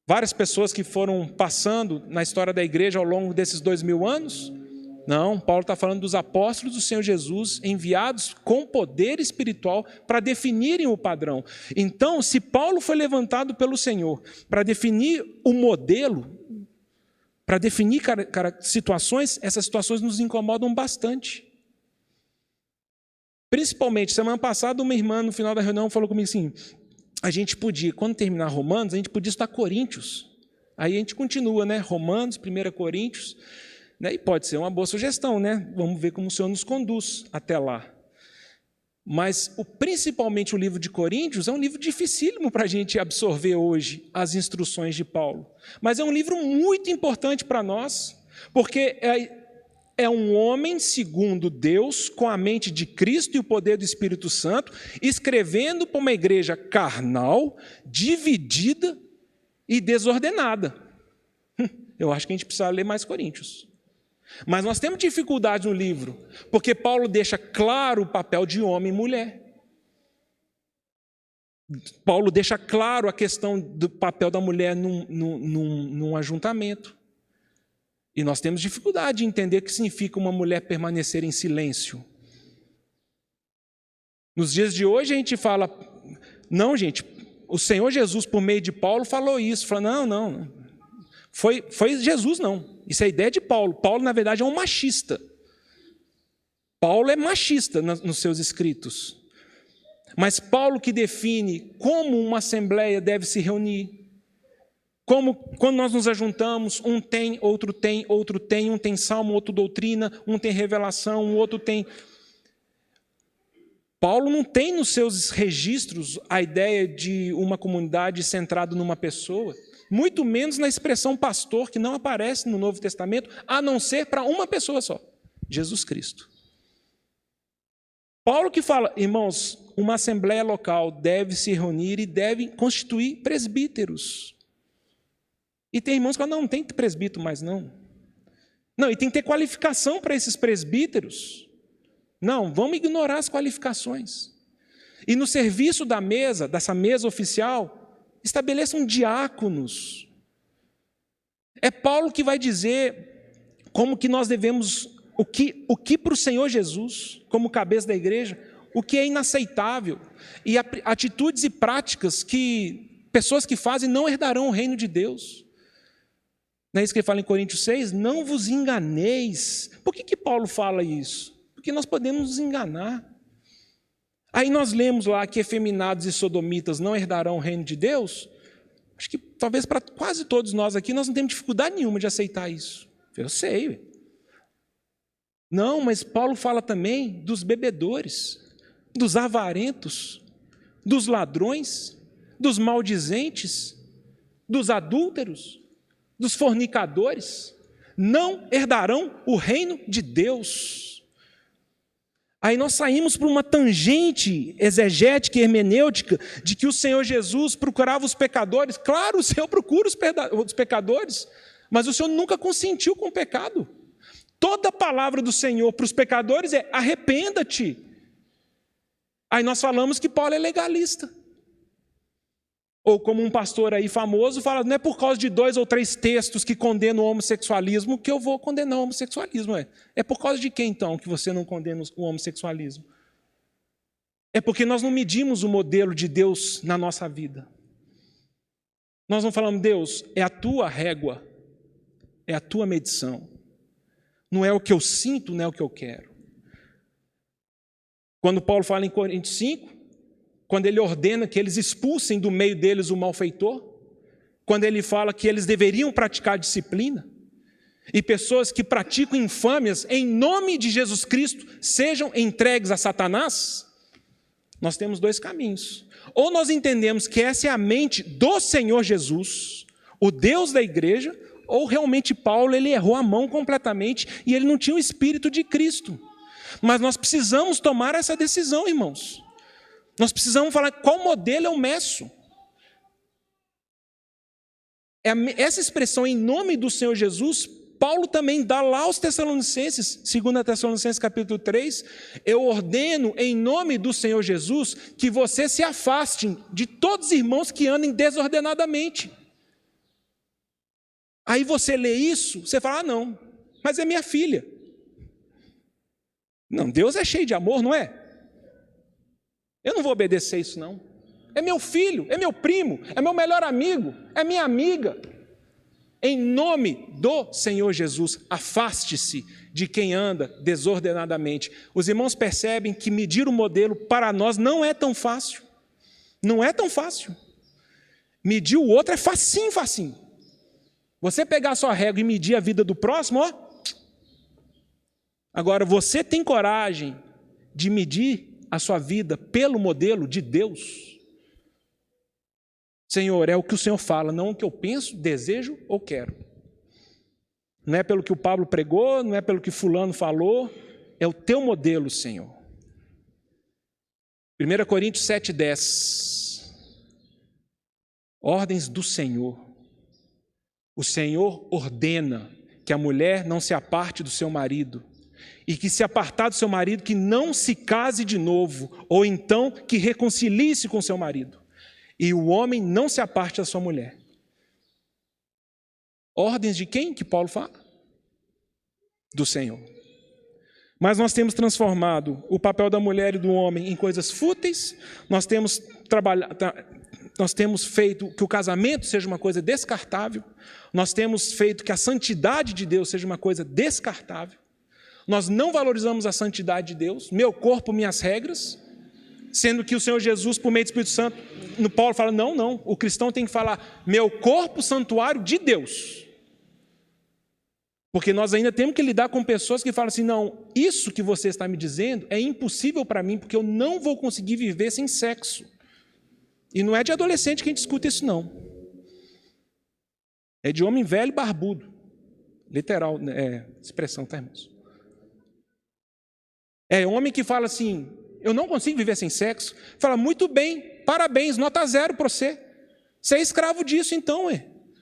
Várias pessoas que foram passando na história da igreja ao longo desses 2000 anos? Não, Paulo está falando dos apóstolos do Senhor Jesus, enviados com poder espiritual para definirem o padrão. Então, se Paulo foi levantado pelo Senhor para definir o modelo, para definir situações, essas situações nos incomodam bastante. Principalmente, semana passada, uma irmã, no final da reunião, falou comigo assim, a gente podia, quando terminar Romanos, a gente podia estudar Coríntios. Aí a gente continua, né? Romanos, 1 Coríntios, né? E pode ser uma boa sugestão, né? Vamos ver como o Senhor nos conduz até lá. Mas, principalmente o livro de Coríntios, é um livro dificílimo para a gente absorver hoje as instruções de Paulo. Mas é um livro muito importante para nós, porque é um homem segundo Deus, com a mente de Cristo e o poder do Espírito Santo, escrevendo para uma igreja carnal, dividida e desordenada. Eu acho que a gente precisa ler mais Coríntios. Mas nós temos dificuldade no livro, porque Paulo deixa claro o papel de homem e mulher. Paulo deixa claro a questão do papel da mulher num ajuntamento. E nós temos dificuldade de entender o que significa uma mulher permanecer em silêncio. Nos dias de hoje a gente fala, não gente, o Senhor Jesus por meio de Paulo falou isso. Fala, não. Foi Jesus não. Isso é a ideia de Paulo. Paulo na verdade é um machista. Paulo é machista nos seus escritos. Mas Paulo que define como uma assembleia deve se reunir. Como quando nós nos ajuntamos, um tem, outro tem, um tem salmo, outro doutrina, um tem revelação, o outro tem... Paulo não tem nos seus registros a ideia de uma comunidade centrada numa pessoa, muito menos na expressão pastor, que não aparece no Novo Testamento, a não ser para uma pessoa só. Jesus Cristo. Paulo que fala, irmãos, uma assembleia local deve se reunir e deve constituir presbíteros. E tem irmãos que falam, não tem presbítero mais não. Não, e tem que ter qualificação para esses presbíteros. Não, vamos ignorar as qualificações. E no serviço da mesa, dessa mesa oficial, estabeleçam diáconos. É Paulo que vai dizer como que nós devemos, o que para o Senhor Jesus, como cabeça da igreja, o que é inaceitável. E atitudes e práticas que pessoas que fazem não herdarão o reino de Deus. Não é isso que ele fala em Coríntios 6? Não vos enganeis. Por que Paulo fala isso? Porque nós podemos nos enganar. Aí nós lemos lá que efeminados e sodomitas não herdarão o reino de Deus. Acho que talvez para quase todos nós aqui, nós não temos dificuldade nenhuma de aceitar isso. Eu sei. Não, mas Paulo fala também dos bebedores, dos avarentos, dos ladrões, dos maldizentes, dos adúlteros, dos fornicadores. Não herdarão o reino de Deus. Aí nós saímos por uma tangente exegética e hermenêutica de que o Senhor Jesus procurava os pecadores. Claro, o Senhor procura os pecadores, mas o Senhor nunca consentiu com o pecado. Toda a palavra do Senhor para os pecadores é arrependa-te. Aí nós falamos que Paulo é legalista. Ou como um pastor aí famoso fala, não é por causa de 2 ou 3 textos que condenam o homossexualismo que eu vou condenar o homossexualismo. É por causa de quem, então, que você não condena o homossexualismo? É porque nós não medimos o modelo de Deus na nossa vida. Nós não falamos, Deus, é a tua régua, é a tua medição. Não é o que eu sinto, não é o que eu quero. Quando Paulo fala em Coríntios 5, quando ele ordena que eles expulsem do meio deles o malfeitor, quando ele fala que eles deveriam praticar disciplina, e pessoas que praticam infâmias em nome de Jesus Cristo sejam entregues a Satanás, nós temos 2 caminhos. Ou nós entendemos que essa é a mente do Senhor Jesus, o Deus da igreja, ou realmente Paulo ele errou a mão completamente e ele não tinha o Espírito de Cristo. Mas nós precisamos tomar essa decisão, irmãos. Nós precisamos falar qual modelo eu meço. Essa expressão em nome do Senhor Jesus, Paulo também dá lá aos Tessalonicenses, 2 Tessalonicenses capítulo 3, eu ordeno em nome do Senhor Jesus que vocês se afastem de todos os irmãos que andem desordenadamente. Aí você lê isso, você fala, não, mas é minha filha. Não, Deus é cheio de amor, não é? Eu não vou obedecer isso, não. É meu filho, é meu primo, é meu melhor amigo, é minha amiga. Em nome do Senhor Jesus, afaste-se de quem anda desordenadamente. Os irmãos percebem que medir o modelo para nós não é tão fácil. Não é tão fácil. Medir o outro é facinho, facinho. Você pegar a sua régua e medir a vida do próximo, ó. Agora, você tem coragem de medir a sua vida pelo modelo de Deus? Senhor, é o que o Senhor fala, não o que eu penso, desejo ou quero. Não é pelo que o Pablo pregou, não é pelo que fulano falou, é o teu modelo, Senhor. 1 Coríntios 7,10. Ordens do Senhor. O Senhor ordena que a mulher não se aparte do seu marido, e que se apartar do seu marido, que não se case de novo, ou então que reconcilie-se com seu marido. E o homem não se aparte da sua mulher. Ordens de quem que Paulo fala? Do Senhor. Mas nós temos transformado o papel da mulher e do homem em coisas fúteis, nós temos feito que o casamento seja uma coisa descartável, nós temos feito que a santidade de Deus seja uma coisa descartável, nós não valorizamos a santidade de Deus, meu corpo, minhas regras, sendo que o Senhor Jesus, por meio do Espírito Santo, no Paulo fala, não, o cristão tem que falar, meu corpo, santuário de Deus. Porque nós ainda temos que lidar com pessoas que falam assim, não, isso que você está me dizendo é impossível para mim, porque eu não vou conseguir viver sem sexo. E não é de adolescente que a gente escuta isso, não. É de homem velho e barbudo. Literal, expressão, tá, irmãos? É homem que fala assim, eu não consigo viver sem sexo. Fala, muito bem, parabéns, nota 0 para você. Você é escravo disso então,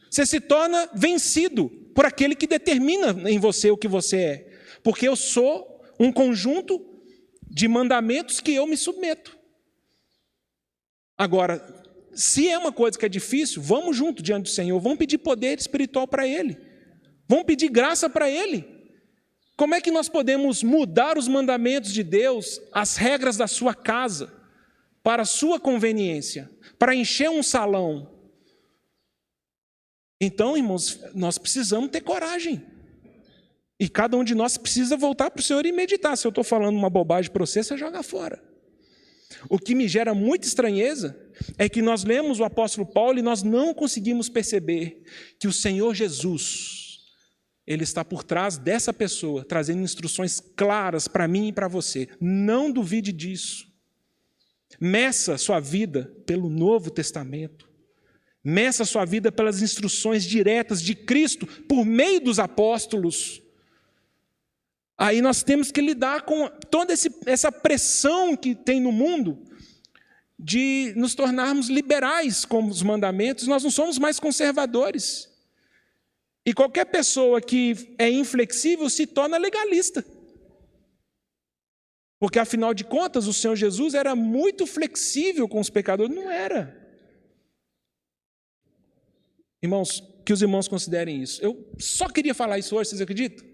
Você se torna vencido por aquele que determina em você o que você é. Porque eu sou um conjunto de mandamentos que eu me submeto. Agora, se é uma coisa que é difícil, vamos junto diante do Senhor, vamos pedir poder espiritual para Ele. Vamos pedir graça para Ele. Como é que nós podemos mudar os mandamentos de Deus, as regras da sua casa, para a sua conveniência, para encher um salão? Então, irmãos, nós precisamos ter coragem. E cada um de nós precisa voltar para o Senhor e meditar. Se eu estou falando uma bobagem para você, você joga fora. O que me gera muita estranheza é que nós lemos o apóstolo Paulo e nós não conseguimos perceber que o Senhor Jesus, Ele está por trás dessa pessoa, trazendo instruções claras para mim e para você. Não duvide disso. Meça sua vida pelo Novo Testamento. Meça sua vida pelas instruções diretas de Cristo, por meio dos apóstolos. Aí nós temos que lidar com toda essa pressão que tem no mundo de nos tornarmos liberais com os mandamentos. Nós não somos mais conservadores. E qualquer pessoa que é inflexível se torna legalista. Porque, afinal de contas, o Senhor Jesus era muito flexível com os pecadores. Não era. Irmãos, que os irmãos considerem isso. Eu só queria falar isso hoje, vocês acreditam?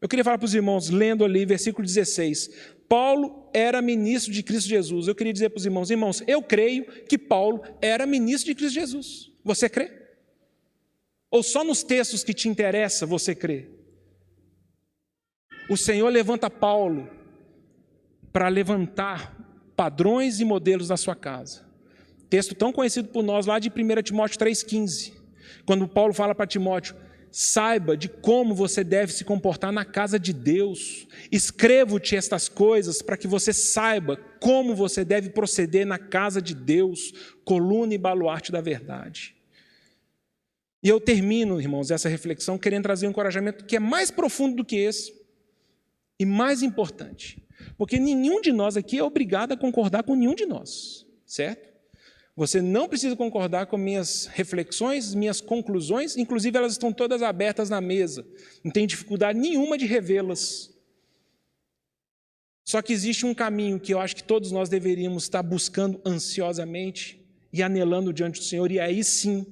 Eu queria falar para os irmãos, lendo ali, versículo 16. Paulo era ministro de Cristo Jesus. Eu queria dizer para os irmãos, irmãos, eu creio que Paulo era ministro de Cristo Jesus. Você crê? Ou só nos textos que te interessa você crê? O Senhor levanta Paulo para levantar padrões e modelos da sua casa. Texto tão conhecido por nós lá de 1 Timóteo 3,15. Quando Paulo fala para Timóteo, saiba de como você deve se comportar na casa de Deus. Escrevo-te estas coisas para que você saiba como você deve proceder na casa de Deus, coluna e baluarte da verdade. E eu termino, irmãos, essa reflexão querendo trazer um encorajamento que é mais profundo do que esse e mais importante. Porque nenhum de nós aqui é obrigado a concordar com nenhum de nós, certo? Você não precisa concordar com minhas reflexões, minhas conclusões, inclusive elas estão todas abertas na mesa. Não tem dificuldade nenhuma de revê-las. Só que existe um caminho que eu acho que todos nós deveríamos estar buscando ansiosamente e anelando diante do Senhor, e aí sim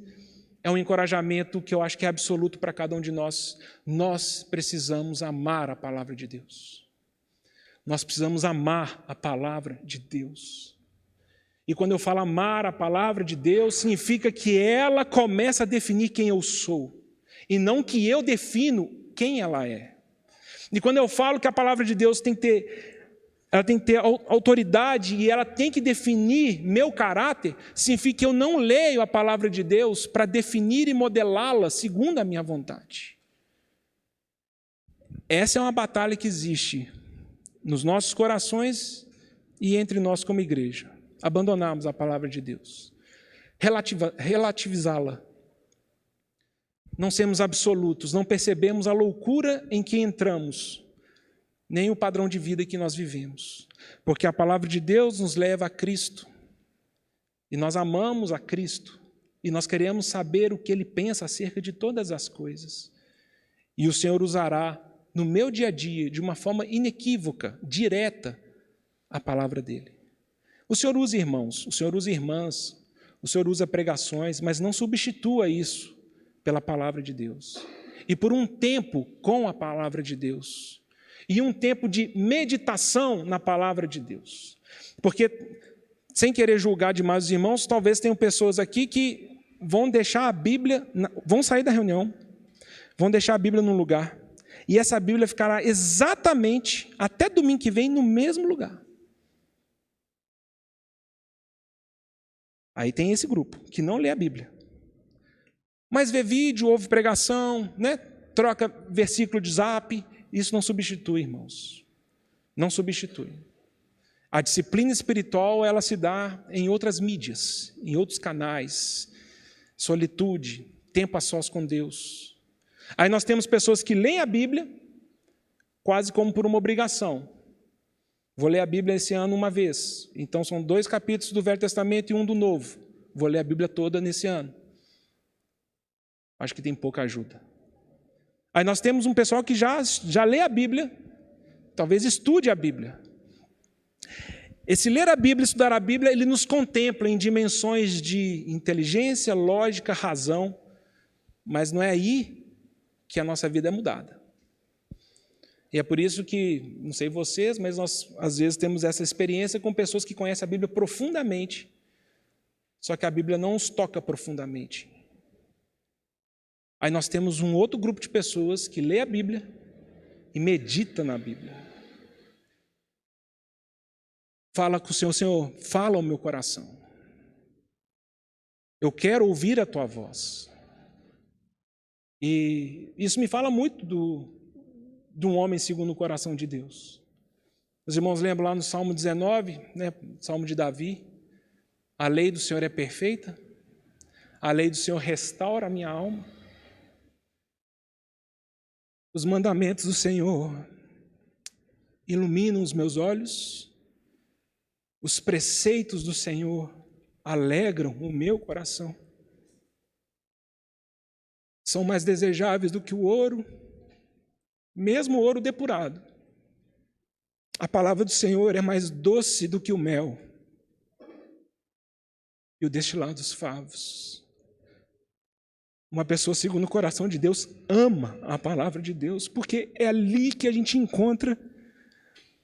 é um encorajamento que eu acho que é absoluto para cada um de nós. Nós precisamos amar a palavra de Deus. Nós precisamos amar a palavra de Deus. E quando eu falo amar a palavra de Deus, significa que ela começa a definir quem eu sou, e não que eu defino quem ela é. E quando eu falo que a palavra de Deus tem que ter autoridade e ela tem que definir meu caráter, significa que eu não leio a palavra de Deus para definir e modelá-la segundo a minha vontade. Essa é uma batalha que existe nos nossos corações e entre nós como igreja. Abandonarmos a palavra de Deus, relativizá-la, não sermos absolutos, não percebemos a loucura em que entramos, nem o padrão de vida que nós vivemos, porque a palavra de Deus nos leva a Cristo, e nós amamos a Cristo, e nós queremos saber o que Ele pensa acerca de todas as coisas, e o Senhor usará no meu dia a dia, de uma forma inequívoca, direta, a palavra dEle. O Senhor usa irmãos, o Senhor usa irmãs, o Senhor usa pregações, mas não substitua isso pela palavra de Deus. E por um tempo com a palavra de Deus, e um tempo de meditação na palavra de Deus. Porque, sem querer julgar demais os irmãos, talvez tenham pessoas aqui que vão deixar a Bíblia, vão sair da reunião, vão deixar a Bíblia num lugar, e essa Bíblia ficará exatamente, até domingo que vem, no mesmo lugar. Aí tem esse grupo, que não lê a Bíblia. Mas vê vídeo, ouve pregação, né? Troca versículo de zap. Isso não substitui, irmãos. Não substitui. A disciplina espiritual, ela se dá em outras mídias, em outros canais. Solitude, tempo a sós com Deus. Aí nós temos pessoas que leem a Bíblia quase como por uma obrigação. Vou ler a Bíblia esse ano uma vez. Então são 2 capítulos do Velho Testamento e um do Novo. Vou ler a Bíblia toda nesse ano. Acho que tem pouca ajuda. Aí nós temos um pessoal que já lê a Bíblia, talvez estude a Bíblia. Esse ler a Bíblia, estudar a Bíblia, ele nos contempla em dimensões de inteligência, lógica, razão, mas não é aí que a nossa vida é mudada. E é por isso que, não sei vocês, mas nós às vezes temos essa experiência com pessoas que conhecem a Bíblia profundamente, só que a Bíblia não os toca profundamente. Aí nós temos um outro grupo de pessoas que lê a Bíblia e medita na Bíblia. Fala com o Senhor, Senhor, fala ao meu coração. Eu quero ouvir a tua voz. E isso me fala muito de um homem segundo o coração de Deus. Os irmãos lembram lá no Salmo 19, né, Salmo de Davi, a lei do Senhor é perfeita, a lei do Senhor restaura a minha alma. Os mandamentos do Senhor iluminam os meus olhos, os preceitos do Senhor alegram o meu coração. São mais desejáveis do que o ouro, mesmo o ouro depurado. A palavra do Senhor é mais doce do que o mel e o destilado dos favos. Uma pessoa segundo o coração de Deus ama a palavra de Deus, porque é ali que a gente encontra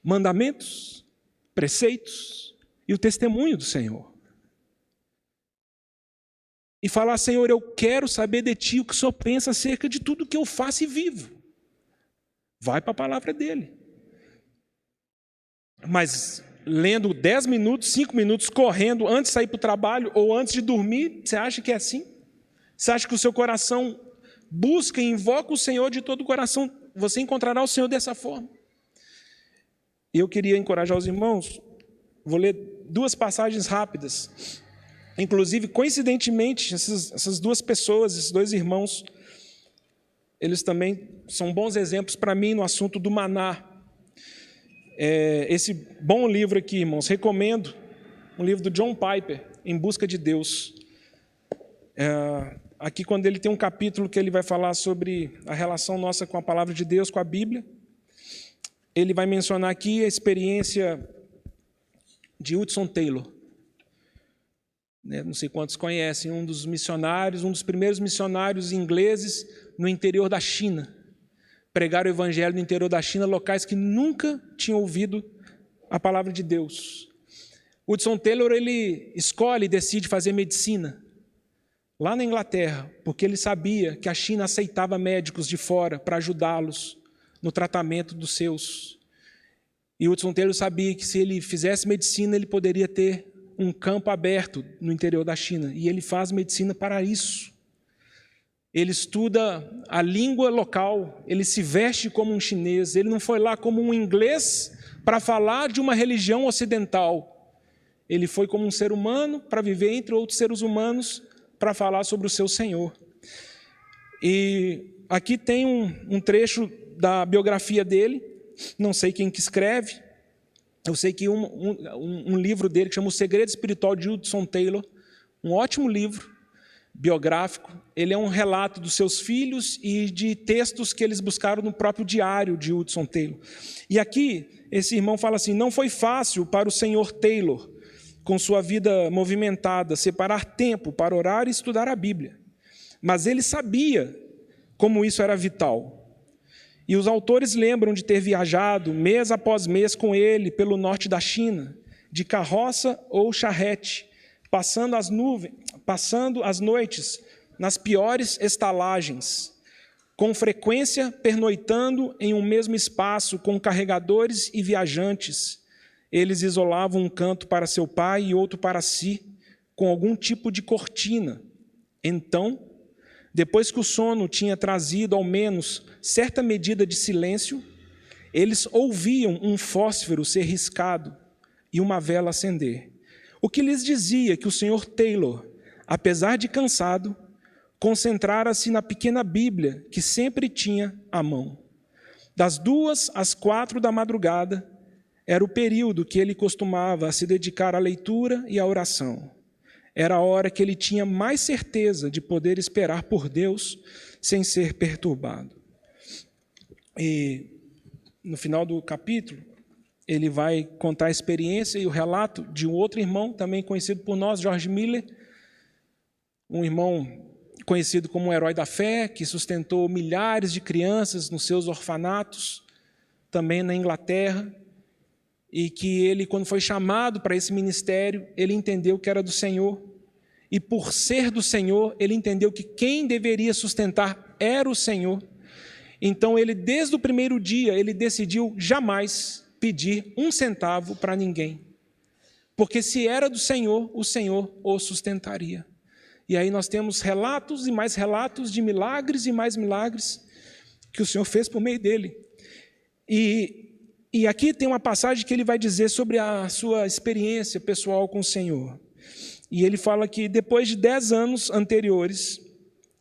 mandamentos, preceitos e o testemunho do Senhor. E falar, Senhor, eu quero saber de Ti o que o Senhor pensa acerca de tudo que eu faço e vivo. Vai para a palavra dEle. Mas lendo 10 minutos, 5 minutos, correndo, antes de sair para o trabalho ou antes de dormir, você acha que é assim? Você acha que o seu coração busca e invoca o Senhor de todo o coração? Você encontrará o Senhor dessa forma. E eu queria encorajar os irmãos, vou ler 2 passagens rápidas. Inclusive, coincidentemente, essas 2 pessoas, esses 2 irmãos, eles também são bons exemplos para mim no assunto do maná. Esse bom livro aqui, irmãos, recomendo, um livro do John Piper, Em Busca de Deus. Aqui, quando ele tem um capítulo que ele vai falar sobre a relação nossa com a palavra de Deus, com a Bíblia, ele vai mencionar aqui a experiência de Hudson Taylor. Não sei quantos conhecem, um dos primeiros missionários ingleses no interior da China. Pregaram o evangelho no interior da China, locais que nunca tinham ouvido a palavra de Deus. Hudson Taylor, ele escolhe e decide fazer medicina lá na Inglaterra, porque ele sabia que a China aceitava médicos de fora para ajudá-los no tratamento dos seus. E Hudson Taylor sabia que se ele fizesse medicina, ele poderia ter um campo aberto no interior da China. E ele faz medicina para isso. Ele estuda a língua local, ele se veste como um chinês, ele não foi lá como um inglês para falar de uma religião ocidental. Ele foi como um ser humano para viver entre outros seres humanos para falar sobre o seu Senhor. E aqui tem um trecho da biografia dele, não sei quem que escreve, eu sei que um livro dele que chama O Segredo Espiritual de Hudson Taylor, um ótimo livro biográfico, ele é um relato dos seus filhos e de textos que eles buscaram no próprio diário de Hudson Taylor. E aqui, esse irmão fala assim, não foi fácil para o senhor Taylor, com sua vida movimentada, separar tempo para orar e estudar a Bíblia. Mas ele sabia como isso era vital. E os autores lembram de ter viajado mês após mês com ele pelo norte da China, de carroça ou charrete, passando as noites nas piores estalagens, com frequência pernoitando em um mesmo espaço com carregadores e viajantes. Eles isolavam um canto para seu pai e outro para si, com algum tipo de cortina. Então, depois que o sono tinha trazido ao menos certa medida de silêncio, eles ouviam um fósforo ser riscado e uma vela acender. O que lhes dizia que o senhor Taylor, apesar de cansado, concentrara-se na pequena Bíblia que sempre tinha à mão. Das 2 às 4 da madrugada, era o período que ele costumava se dedicar à leitura e à oração. Era a hora que ele tinha mais certeza de poder esperar por Deus sem ser perturbado. E no final do capítulo, ele vai contar a experiência e o relato de um outro irmão, também conhecido por nós, George Miller, um irmão conhecido como um herói da fé, que sustentou milhares de crianças nos seus orfanatos, também na Inglaterra, e que ele, quando foi chamado para esse ministério, ele entendeu que era do Senhor, e por ser do Senhor, ele entendeu que quem deveria sustentar era o Senhor. Então, ele, desde o primeiro dia, ele decidiu jamais pedir um centavo para ninguém, porque se era do Senhor, o Senhor o sustentaria. E aí nós temos relatos e mais relatos de milagres e mais milagres que o Senhor fez por meio dele. E aqui tem uma passagem que ele vai dizer sobre a sua experiência pessoal com o Senhor. E ele fala que depois de 10 anos anteriores,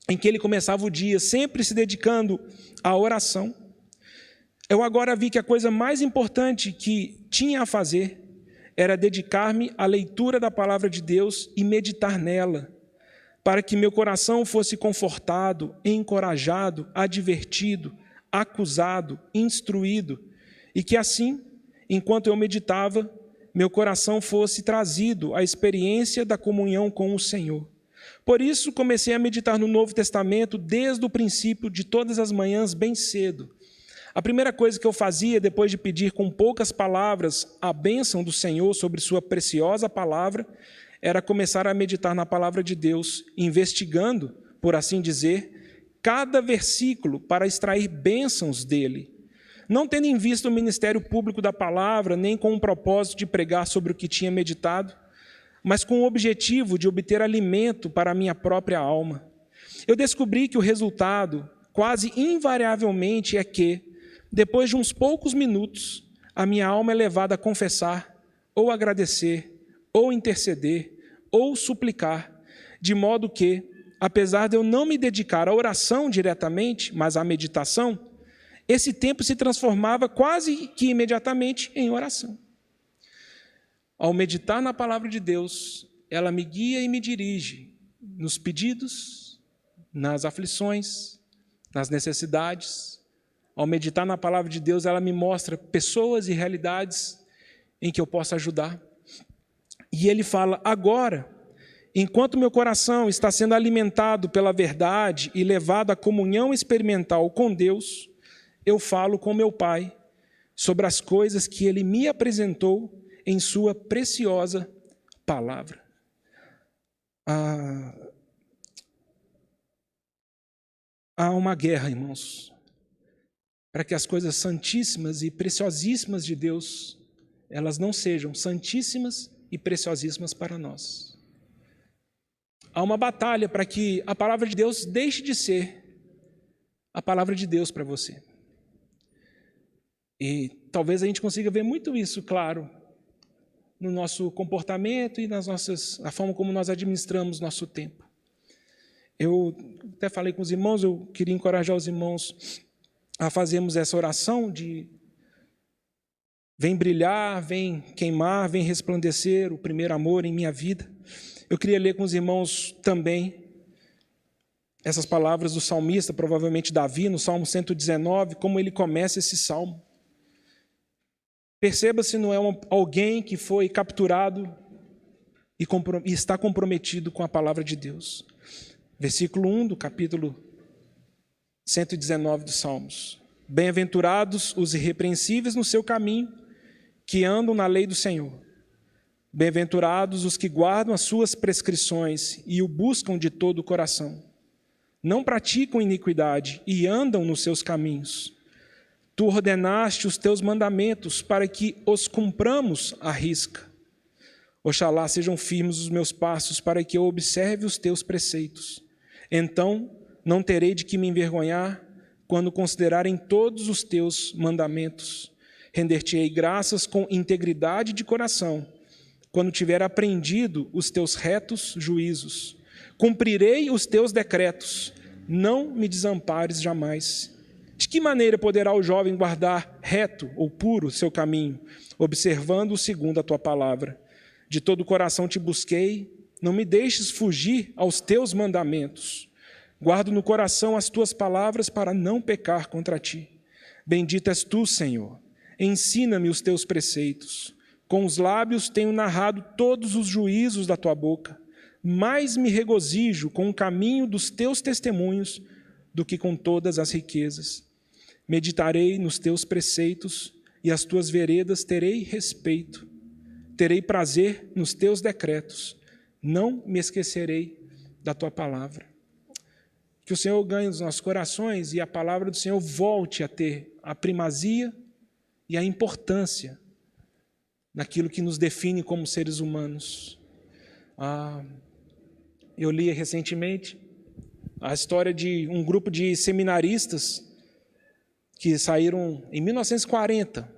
em que ele começava o dia sempre se dedicando à oração, eu agora vi que a coisa mais importante que tinha a fazer era dedicar-me à leitura da palavra de Deus e meditar nela, para que meu coração fosse confortado, encorajado, advertido, acusado, instruído, e que assim, enquanto eu meditava, meu coração fosse trazido à experiência da comunhão com o Senhor. Por isso, comecei a meditar no Novo Testamento desde o princípio, de todas as manhãs, bem cedo. A primeira coisa que eu fazia, depois de pedir com poucas palavras a bênção do Senhor sobre sua preciosa palavra, era começar a meditar na palavra de Deus, investigando, por assim dizer, cada versículo para extrair bênçãos dele, não tendo em vista o ministério público da palavra, nem com o propósito de pregar sobre o que tinha meditado, mas com o objetivo de obter alimento para a minha própria alma. Eu descobri que o resultado, quase invariavelmente, é que, depois de uns poucos minutos, a minha alma é levada a confessar, ou agradecer, ou interceder, ou suplicar, de modo que, apesar de eu não me dedicar à oração diretamente, mas à meditação, esse tempo se transformava quase que imediatamente em oração. Ao meditar na palavra de Deus, ela me guia e me dirige nos pedidos, nas aflições, nas necessidades. Ao meditar na palavra de Deus, ela me mostra pessoas e realidades em que eu posso ajudar. E ele fala, agora, enquanto meu coração está sendo alimentado pela verdade e levado à comunhão experimental com Deus, eu falo com meu Pai sobre as coisas que Ele me apresentou em sua preciosa palavra. Há uma guerra, irmãos, para que as coisas santíssimas e preciosíssimas de Deus, elas não sejam santíssimas e preciosíssimas para nós. Há uma batalha para que a palavra de Deus deixe de ser a palavra de Deus para você. E talvez a gente consiga ver muito isso, claro, no nosso comportamento e na forma como nós administramos nosso tempo. Eu até falei com os irmãos, eu queria encorajar os irmãos a fazermos essa oração de vem brilhar, vem queimar, vem resplandecer o primeiro amor em minha vida. Eu queria ler com os irmãos também essas palavras do salmista, provavelmente Davi, no Salmo 119, como ele começa esse salmo. Perceba se não é alguém que foi capturado e está comprometido com a palavra de Deus. Versículo 1 do capítulo 119 dos Salmos. Bem-aventurados os irrepreensíveis no seu caminho, que andam na lei do Senhor. Bem-aventurados os que guardam as suas prescrições e o buscam de todo o coração. Não praticam iniquidade e andam nos seus caminhos. Tu ordenaste os teus mandamentos para que os cumpramos à risca. Oxalá sejam firmes os meus passos para que eu observe os teus preceitos. Então não terei de que me envergonhar quando considerarem todos os teus mandamentos. Render-te-ei graças com integridade de coração, quando tiver aprendido os teus retos juízos. Cumprirei os teus decretos, não me desampares jamais. De que maneira poderá o jovem guardar reto ou puro o seu caminho, observando-o segundo a tua palavra? De todo o coração te busquei, não me deixes fugir aos teus mandamentos. Guardo no coração as tuas palavras para não pecar contra ti. Bendito és tu, Senhor. Ensina-me os teus preceitos. Com os lábios tenho narrado todos os juízos da tua boca. Mais me regozijo com o caminho dos teus testemunhos do que com todas as riquezas. Meditarei nos teus preceitos e as tuas veredas terei respeito. Terei prazer nos teus decretos. Não me esquecerei da tua palavra. Que o Senhor ganhe os nossos corações e a palavra do Senhor volte a ter a primazia e a importância naquilo que nos define como seres humanos. Eu li recentemente a história de um grupo de seminaristas que saíram em 1940,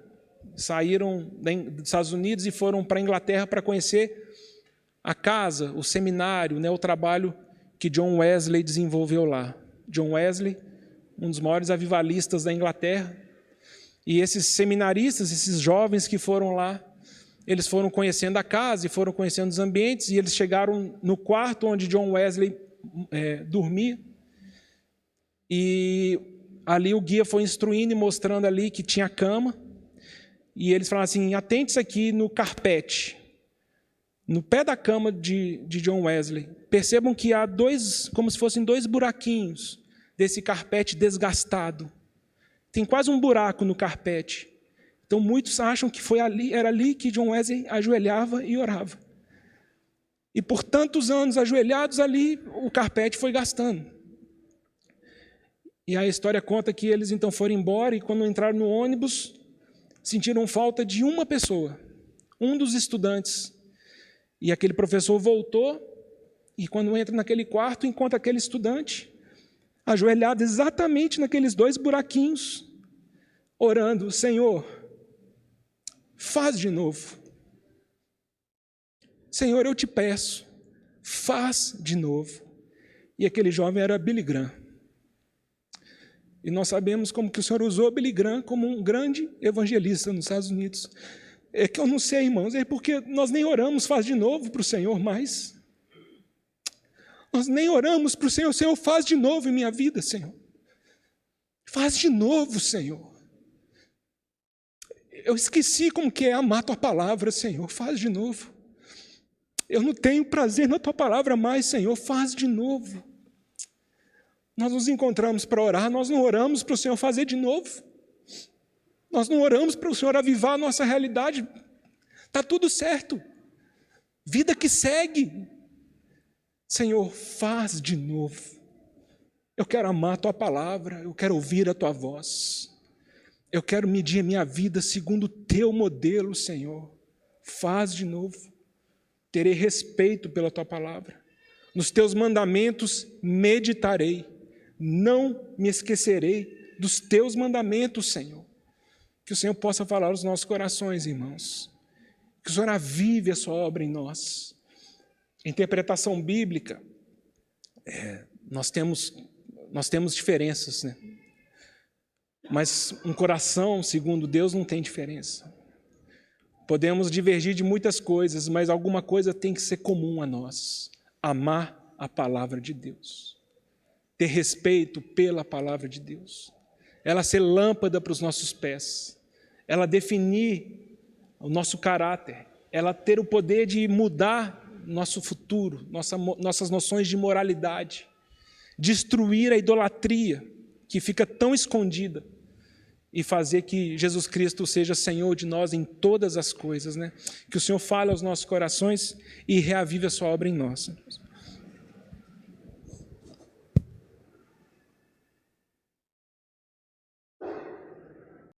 saíram dos Estados Unidos e foram para a Inglaterra para conhecer a casa, o seminário, o trabalho que John Wesley desenvolveu lá. John Wesley, um dos maiores avivalistas da Inglaterra, e esses seminaristas, esses jovens que foram lá, eles foram conhecendo a casa e foram conhecendo os ambientes, e eles chegaram no quarto onde John Wesley dormia, e ali o guia foi instruindo e mostrando ali que tinha cama, e eles falaram assim: atente-se aqui no carpete, no pé da cama de John Wesley. Percebam que há como se fossem dois buraquinhos desse carpete desgastado. Tem quase um buraco no carpete. Então muitos acham que era ali que John Wesley ajoelhava e orava. E por tantos anos ajoelhados ali, o carpete foi gastando. E a história conta que eles então foram embora e quando entraram no ônibus, sentiram falta de uma pessoa, um dos estudantes. E aquele professor voltou e quando entra naquele quarto, encontra aquele estudante ajoelhado exatamente naqueles dois buraquinhos, orando: Senhor, faz de novo. Senhor, eu te peço, faz de novo. E aquele jovem era Billy Graham. E nós sabemos como que o Senhor usou Billy Graham como um grande evangelista nos Estados Unidos. É que eu não sei, irmãos, é porque nós nem oramos, faz de novo para o Senhor mais. Nós nem oramos para o Senhor: Senhor, faz de novo em minha vida, Senhor. Faz de novo, Senhor. Eu esqueci como que é amar tua palavra, Senhor, faz de novo. Eu não tenho prazer na tua palavra mais, Senhor, faz de novo. Nós nos encontramos para orar, nós não oramos para o Senhor fazer de novo. Nós não oramos para o Senhor avivar a nossa realidade. Está tudo certo. Vida que segue. Senhor, faz de novo. Eu quero amar a tua palavra, eu quero ouvir a tua voz. Eu quero medir a minha vida segundo o teu modelo, Senhor. Faz de novo. Terei respeito pela tua palavra. Nos teus mandamentos meditarei. Não me esquecerei dos teus mandamentos, Senhor. Que o Senhor possa falar aos nossos corações, irmãos. Que o Senhor avive a sua obra em nós. Interpretação bíblica, nós temos diferenças, né? Mas um coração, segundo Deus, não tem diferença. Podemos divergir de muitas coisas, mas alguma coisa tem que ser comum a nós: amar a palavra de Deus, ter respeito pela palavra de Deus, ela ser lâmpada para os nossos pés, ela definir o nosso caráter, ela ter o poder de mudar nosso futuro, nossas noções de moralidade, destruir a idolatria que fica tão escondida e fazer que Jesus Cristo seja Senhor de nós em todas as coisas, né? Que o Senhor fale aos nossos corações e reavive a sua obra em nós.